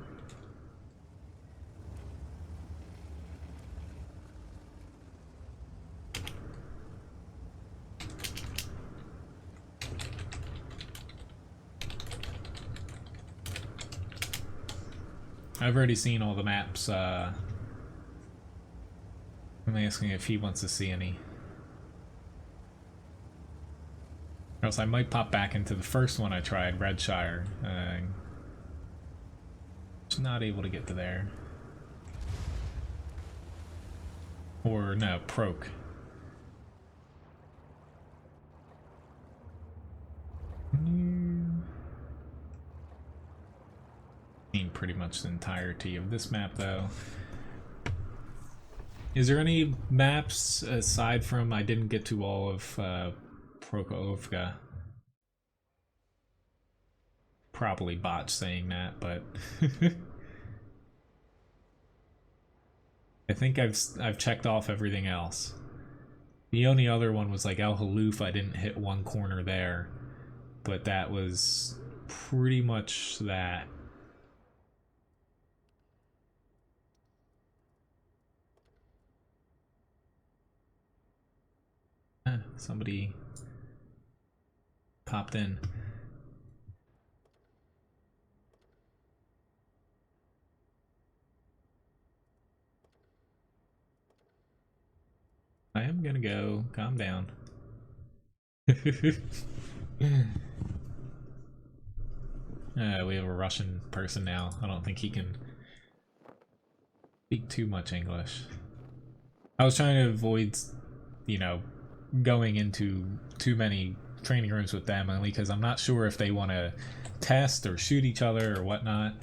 I've already seen all the maps. I'm asking if he wants to see any. Or else I might pop back into the first one I tried, Redshire. Just not able to get to there. Or no, Proc. Seen pretty much the entirety of this map though. Is there any maps aside from I didn't get to all of Prokofka? Probably botched saying that, but I think I've checked off everything else. The only other one was like Halluf. I didn't hit one corner there, but that was pretty much that. Somebody popped in. I am gonna go. Calm down. We have a Russian person now. I don't think he can speak too much English. I was trying to avoid, you know, going into too many training rooms with them, only because I'm not sure if they want to test or shoot each other or whatnot.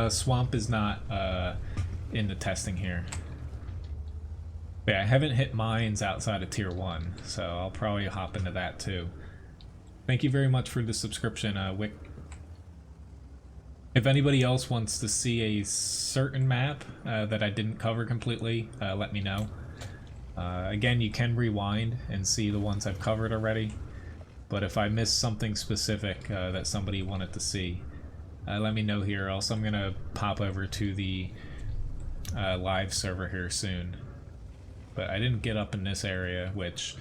Swamp is not in the testing here. Yeah, I haven't hit mines outside of tier 1, so I'll probably hop into that too. Thank you very much for the subscription, Wick. If anybody else wants to see a certain map that I didn't cover completely, let me know. Again, you can rewind and see the ones I've covered already, but if I missed something specific that somebody wanted to see, let me know here, else I'm gonna pop over to the live server here soon. But I didn't get up in this area, which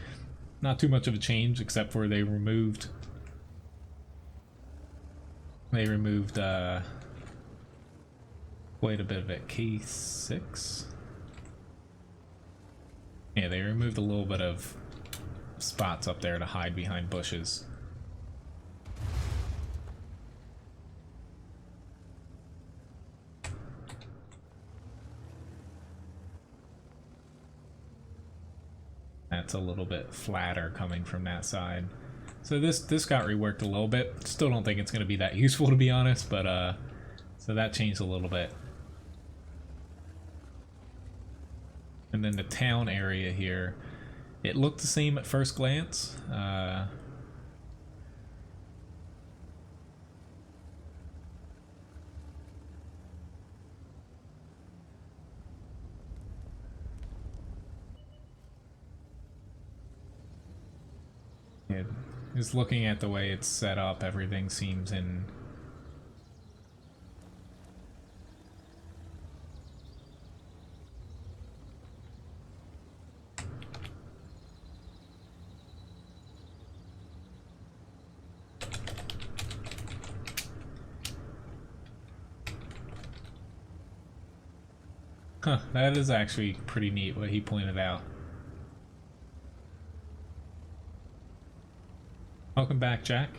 not too much of a change, except for they removed quite a bit of it. K6. Yeah, they removed a little bit of spots up there to hide behind bushes. That's a little bit flatter coming from that side. So this got reworked a little bit. Still don't think it's going to be that useful, to be honest, but so that changed a little bit. And then the town area here, it looked the same at first glance. Just looking at the way it's set up, everything seems in... Huh, that is actually pretty neat what he pointed out. Welcome back, Jack.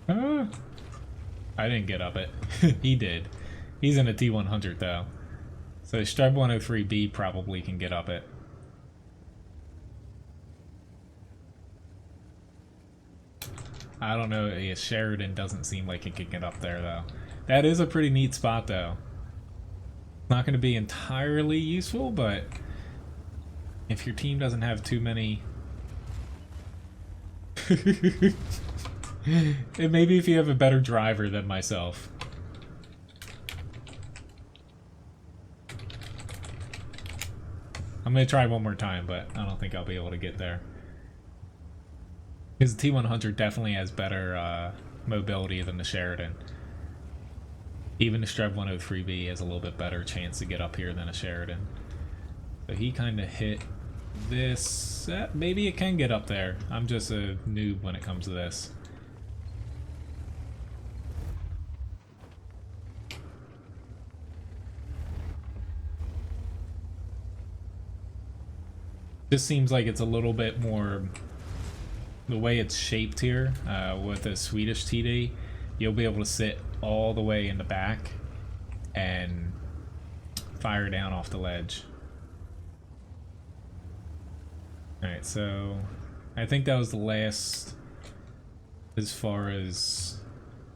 I didn't get up it. He did. He's in a T100 though. So Streb 103B probably can get up it. I don't know, yeah, Sheridan doesn't seem like it could get up there though. That is a pretty neat spot though. Not going to be entirely useful, but if your team doesn't have too many... And maybe if you have a better driver than myself. I'm going to try one more time, but I don't think I'll be able to get there. Because the T100 definitely has better mobility than the Sheridan. Even the Streb 103B has a little bit better chance to get up here than a Sheridan. So he kind of hit this. Maybe it can get up there. I'm just a noob when it comes to this. Just seems like it's a little bit more... The way it's shaped here, with a Swedish TD, you'll be able to sit all the way in the back and fire down off the ledge. Alright, so I think that was the last as far as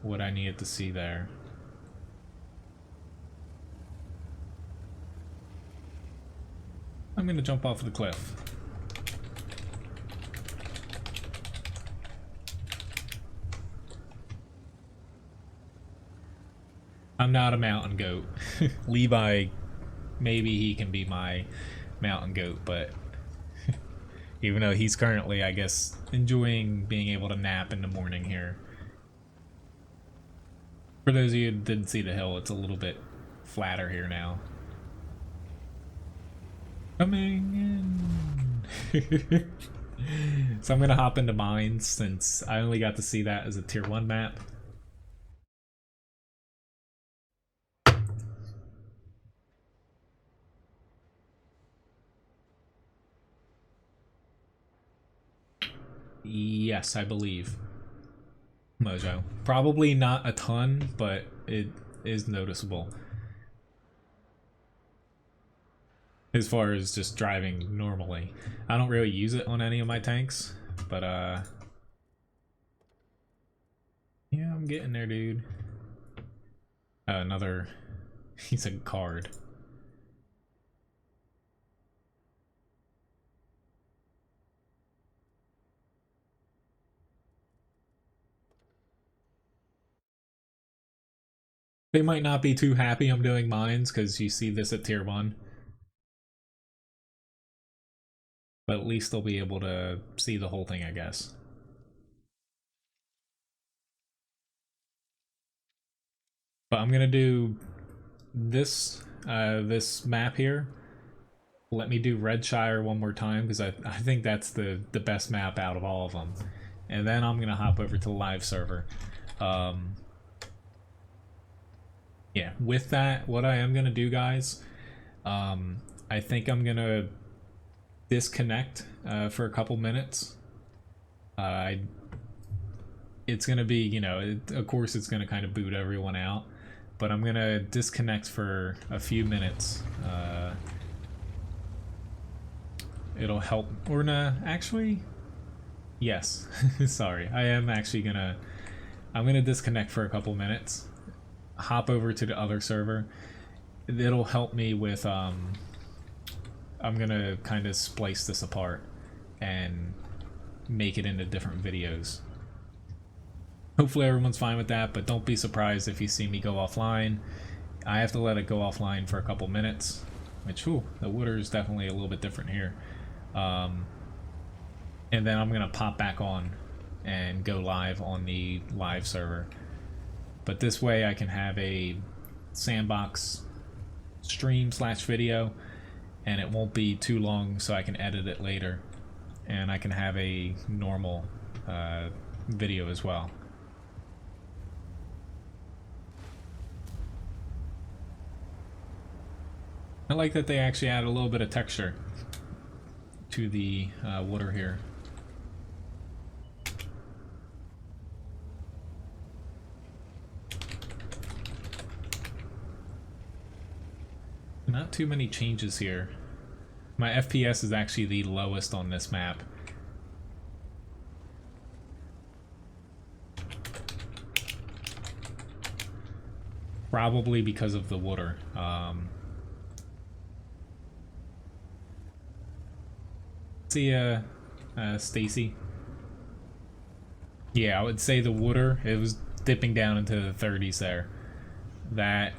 what I needed to see there. I'm gonna jump off the cliff. I'm not a mountain goat. Levi, maybe he can be my mountain goat, but even though he's currently, I guess, enjoying being able to nap in the morning here. For those of you who didn't see the hill, it's a little bit flatter here now. Coming in. So I'm gonna hop into mines since I only got to see that as a tier 1 map. Yes, I believe. Mojo. Probably not a ton, but it is noticeable. As far as just driving normally. I don't really use it on any of my tanks, but yeah, I'm getting there, dude. Another... He's a card. They might not be too happy I'm doing mines because you see this at tier 1. But at least they'll be able to see the whole thing, I guess. But I'm gonna do this this map here. Let me do Redshire one more time because I think that's the best map out of all of them. And then I'm gonna hop over to the live server. Yeah, with that, what I am gonna do, guys, I think I'm gonna disconnect for a couple minutes. It's gonna be, you know, of course it's gonna kind of boot everyone out, but I'm gonna disconnect for a few minutes. It'll help, or nah, actually, yes. Sorry, I'm gonna disconnect for a couple minutes, hop over to the other server. It'll help me with, I'm gonna kind of splice this apart and make it into different videos. Hopefully everyone's fine with that, but don't be surprised if you see me go offline. I have to let it go offline for a couple minutes, which, whew, the water is definitely a little bit different here. And then I'm gonna pop back on and go live on the live server. But this way I can have a Sandbox stream slash video, and it won't be too long, so I can edit it later, and I can have a normal video as well. I like that they actually add a little bit of texture to the water here. Not too many changes here. My FPS is actually the lowest on this map. Probably because of the water. See, Stacy. Yeah, I would say the water, it was dipping down into the 30s there. That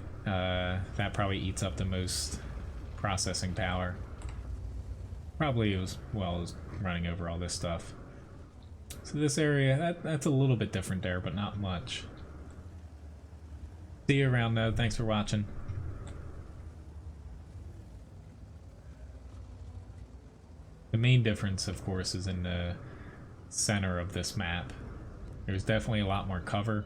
probably eats up the most processing power. Probably it was, well, it was running over all this stuff. So this area, that's a little bit different there, but not much. See you around though, thanks for watching. The main difference, of course, is in the center of this map. There's definitely a lot more cover.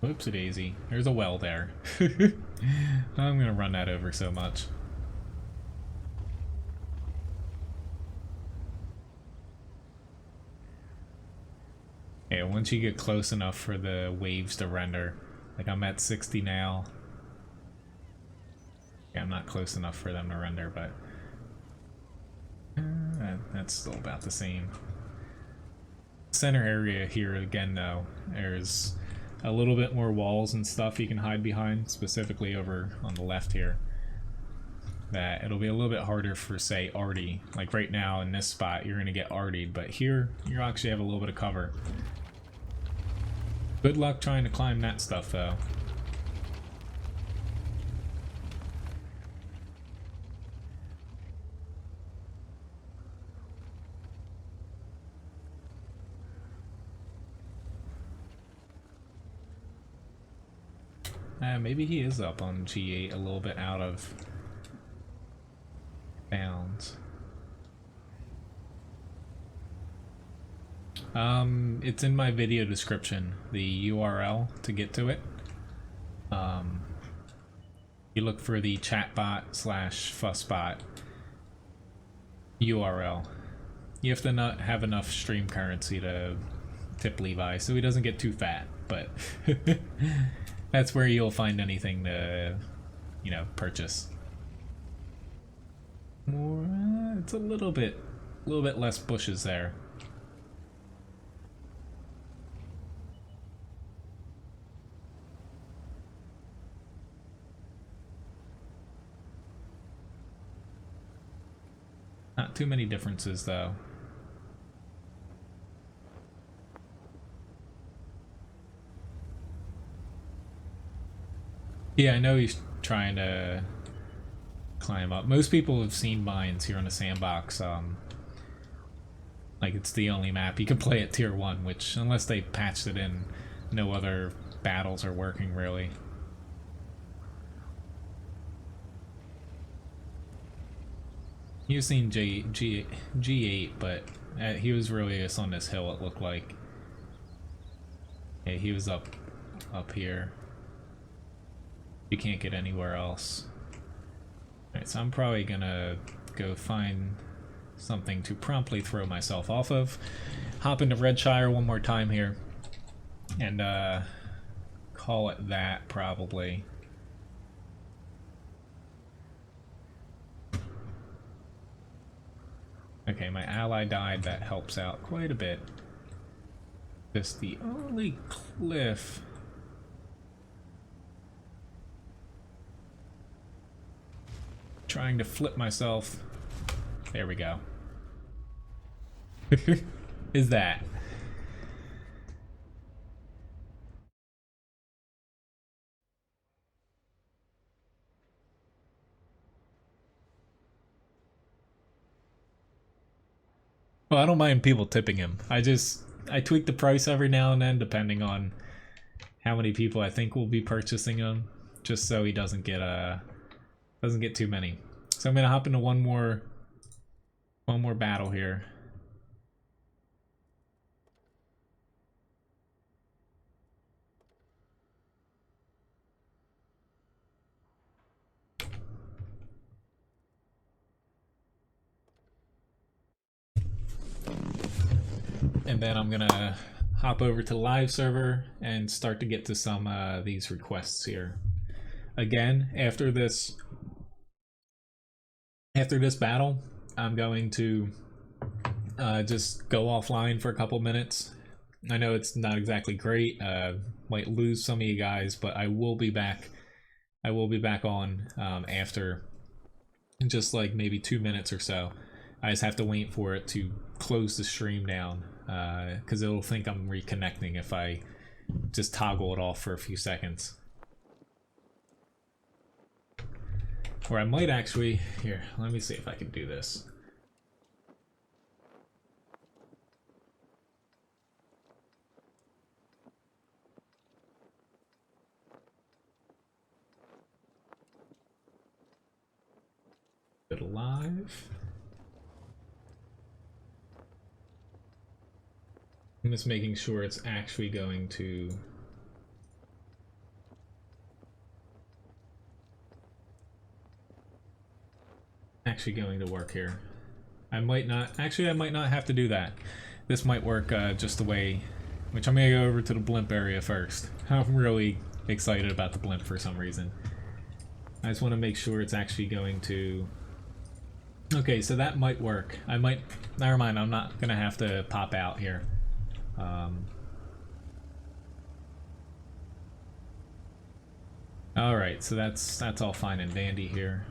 Whoopsie daisy. There's a well there. I'm gonna run that over so much. Yeah, once you get close enough for the waves to render, like I'm at 60 now. Yeah, I'm not close enough for them to render, but that's still about the same. Center area here again, though, there's a little bit more walls and stuff you can hide behind, specifically over on the left here. That it'll be a little bit harder for, say, arty. Like right now in this spot, you're gonna get artied, but here you actually have a little bit of cover. Good luck trying to climb that stuff, though. Maybe he is up on G8 a little bit out of bounds. It's in my video description, the URL to get to it. You look for the chatbot / fussbot URL. You have to not have enough stream currency to tip Levi so he doesn't get too fat, but that's where you'll find anything to, you know, purchase. More, it's a little bit less bushes there. Not too many differences, though. Yeah, I know he's trying to climb up. Most people have seen mines here on the Sandbox. Like, it's the only map you can play at Tier 1, which, unless they patched it in, no other battles are working, really. You've seen G8, but he was really just on this hill, it looked like. Yeah, he was up here. You can't get anywhere else. Alright, so I'm probably gonna go find something to promptly throw myself off of. Hop into Redshire one more time here. And call it that, probably. Okay, my ally died. That helps out quite a bit. Just the only cliff. Trying to flip myself. There we go. Is that? Well, I don't mind people tipping him. I tweak the price every now and then depending on how many people I think will be purchasing him, just so he doesn't get too many. So I'm gonna hop into one more battle here. And then I'm gonna hop over to live server and start to get to some these requests here. Again, after this battle, I'm going to just go offline for a couple minutes. I know it's not exactly great. Might lose some of you guys, but I will be back. I will be back on after just like maybe 2 minutes or so. I just have to wait for it to close the stream down because it'll think I'm reconnecting if I just toggle it off for a few seconds. Or I might actually, here, let me see if I can do this. It live. I'm just making sure it's actually going to work here. I might not have to do that. This might work just the way, which I'm gonna go over to the blimp area first. I'm really excited about the blimp for some reason. I just want to make sure it's actually going to. Okay, so that might work. Never mind, I'm not gonna have to pop out here. Alright, so that's all fine and dandy here.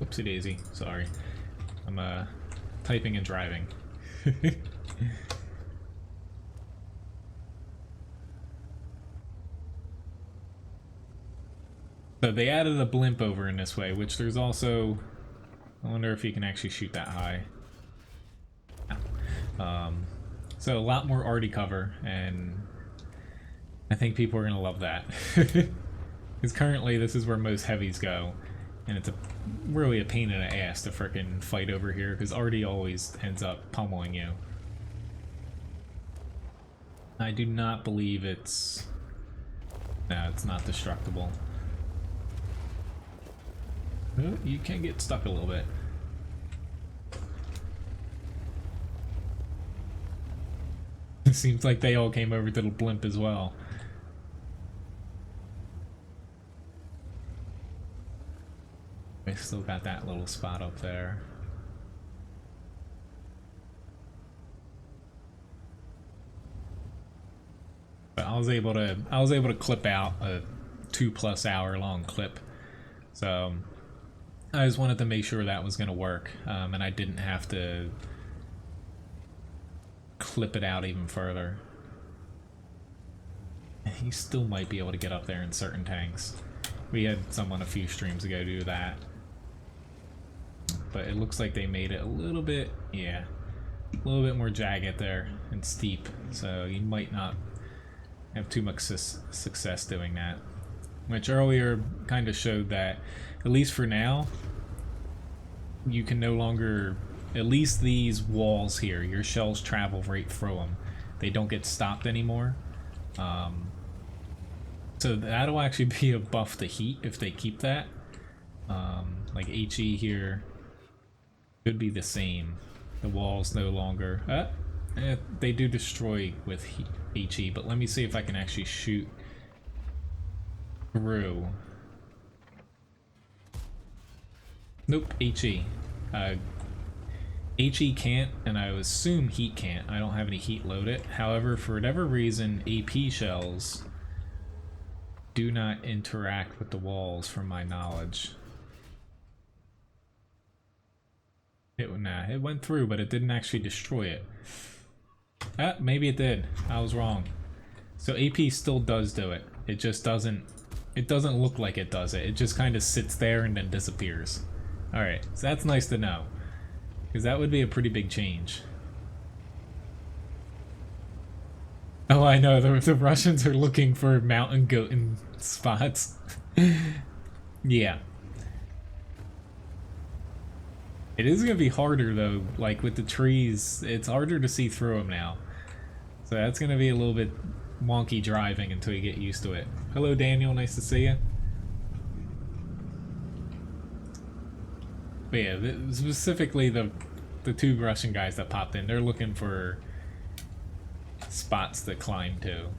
Whoopsie daisy, sorry. I'm typing and driving. So they added a blimp over in this way, which there's also... I wonder if you can actually shoot that high. So a lot more arty cover, and I think people are going to love that. Because currently this is where most heavies go, and it's really a pain in the ass to frickin' fight over here, because arty always ends up pummeling you. I do not believe it's... No, it's not destructible. Oh, you can get stuck a little bit. It seems like they all came over to the blimp as well. I still got that little spot up there. But I was able to clip out a 2+ hour long clip. So I just wanted to make sure that was going to work, and I didn't have to clip it out even further. You still might be able to get up there in certain tanks. We had someone a few streams ago do that. But it looks like they made it a little bit, yeah, a little bit more jagged there and steep, so you might not have too much success doing that. Which earlier kind of showed that, at least for now, you can no longer at least these walls here, your shells travel right through them. They don't get stopped anymore. So that'll actually be a buff to heat if they keep that. Like HE here could be the same. The walls no longer... they do destroy with HE, but let me see if I can actually shoot through. Nope, HE. HE can't, and I assume heat can't. I don't have any heat loaded. However, for whatever reason, AP shells do not interact with the walls from my knowledge. It went through, but it didn't actually destroy it. Maybe it did. I was wrong. So AP still does do it. It just doesn't... It doesn't look like it does it. It just kind of sits there and then disappears. Alright, so that's nice to know. Because that would be a pretty big change. Oh, I know. The Russians are looking for mountain goating spots. Yeah. It is going to be harder, though. Like, with the trees, it's harder to see through them now. So that's going to be a little bit wonky driving until you get used to it. Hello, Daniel. Nice to see you. But yeah, specifically the two Russian guys that popped in, they're looking for spots to climb to.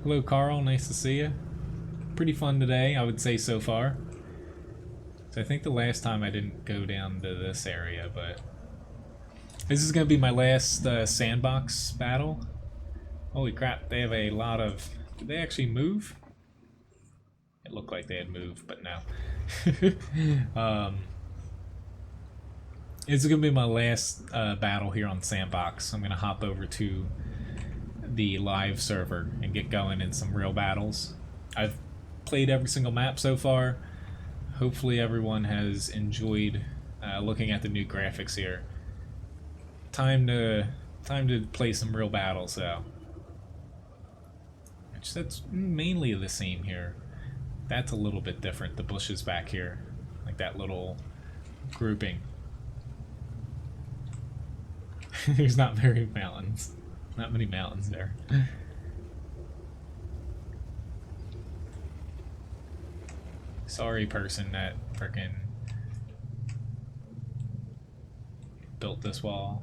Hello, Carl. Nice to see you. Pretty fun today, I would say so far. So I think the last time I didn't go down to this area, but this is going to be my last Sandbox battle. Holy crap, they have a lot of... Did they actually move? It looked like they had moved, but no. This is going to be my last battle here on Sandbox. I'm going to hop over to the live server and get going in some real battles. I've played every single map so far. Hopefully everyone has enjoyed looking at the new graphics here. Time to play some real battles though. That's mainly the same here. That's a little bit different, the bushes back here. Like that little grouping. There's not very mountains. Not many mountains there. Sorry, person that frickin' built this wall.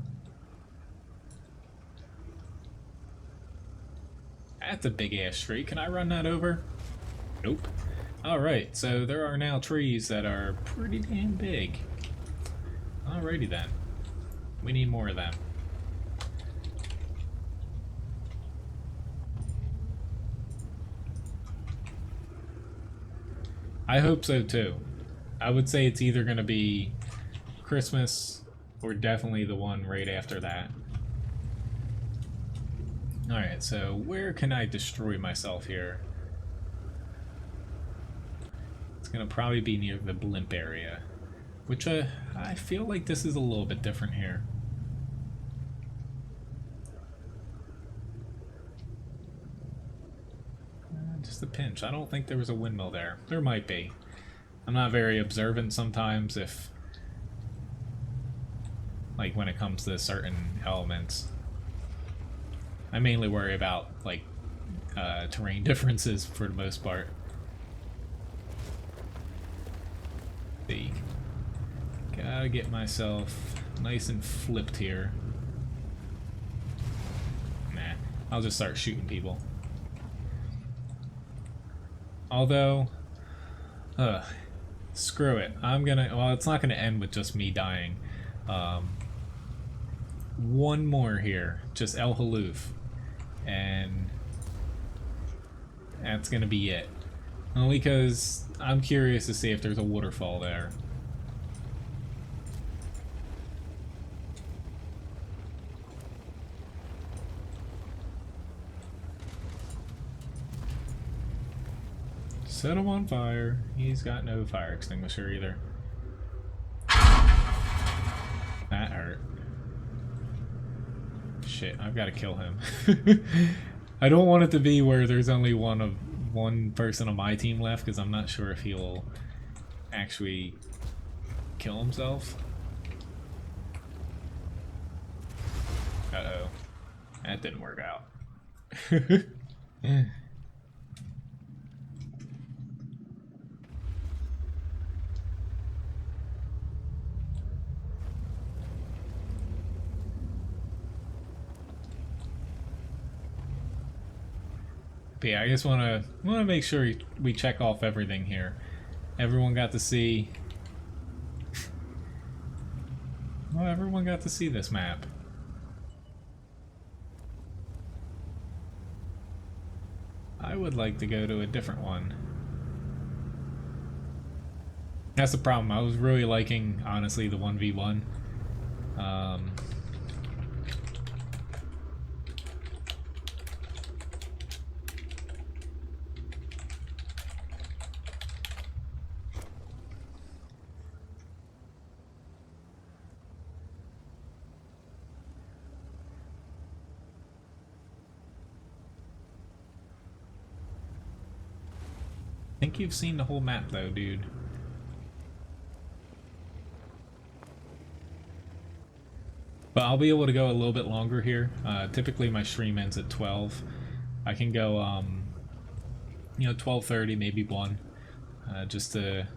That's a big ass tree. Can I run that over? Nope. Alright, so there are now trees that are pretty damn big. Alrighty then. We need more of them. I hope so too. I would say it's either going to be Christmas or definitely the one right after that. Alright, so where can I destroy myself here? It's going to probably be near the blimp area, which I feel like this is a little bit different here. Just a pinch. I don't think there was a windmill there. There might be. I'm not very observant sometimes if... like when it comes to certain elements. I mainly worry about like terrain differences for the most part. See. Gotta get myself nice and flipped here. Nah, I'll just start shooting people. Although, screw it. I'm gonna, well, it's not gonna end with just me dying. One more here, just El Halluf, and that's gonna be it. Only because I'm curious to see if there's a waterfall there. Set him on fire. He's got no fire extinguisher either. That hurt. Shit, I've got to kill him. I don't want it to be where there's only one person on my team left, because I'm not sure if he'll actually kill himself. Uh-oh. That didn't work out. But yeah, I just want to make sure we check off everything here. Everyone got to see. Well, everyone got to see this map. I would like to go to a different one. That's the problem. I was really liking, honestly, the 1v1. I think you've seen the whole map though, dude. But I'll be able to go a little bit longer here. Typically my stream ends at 12. I can go, you know, 12:30, maybe 1, just to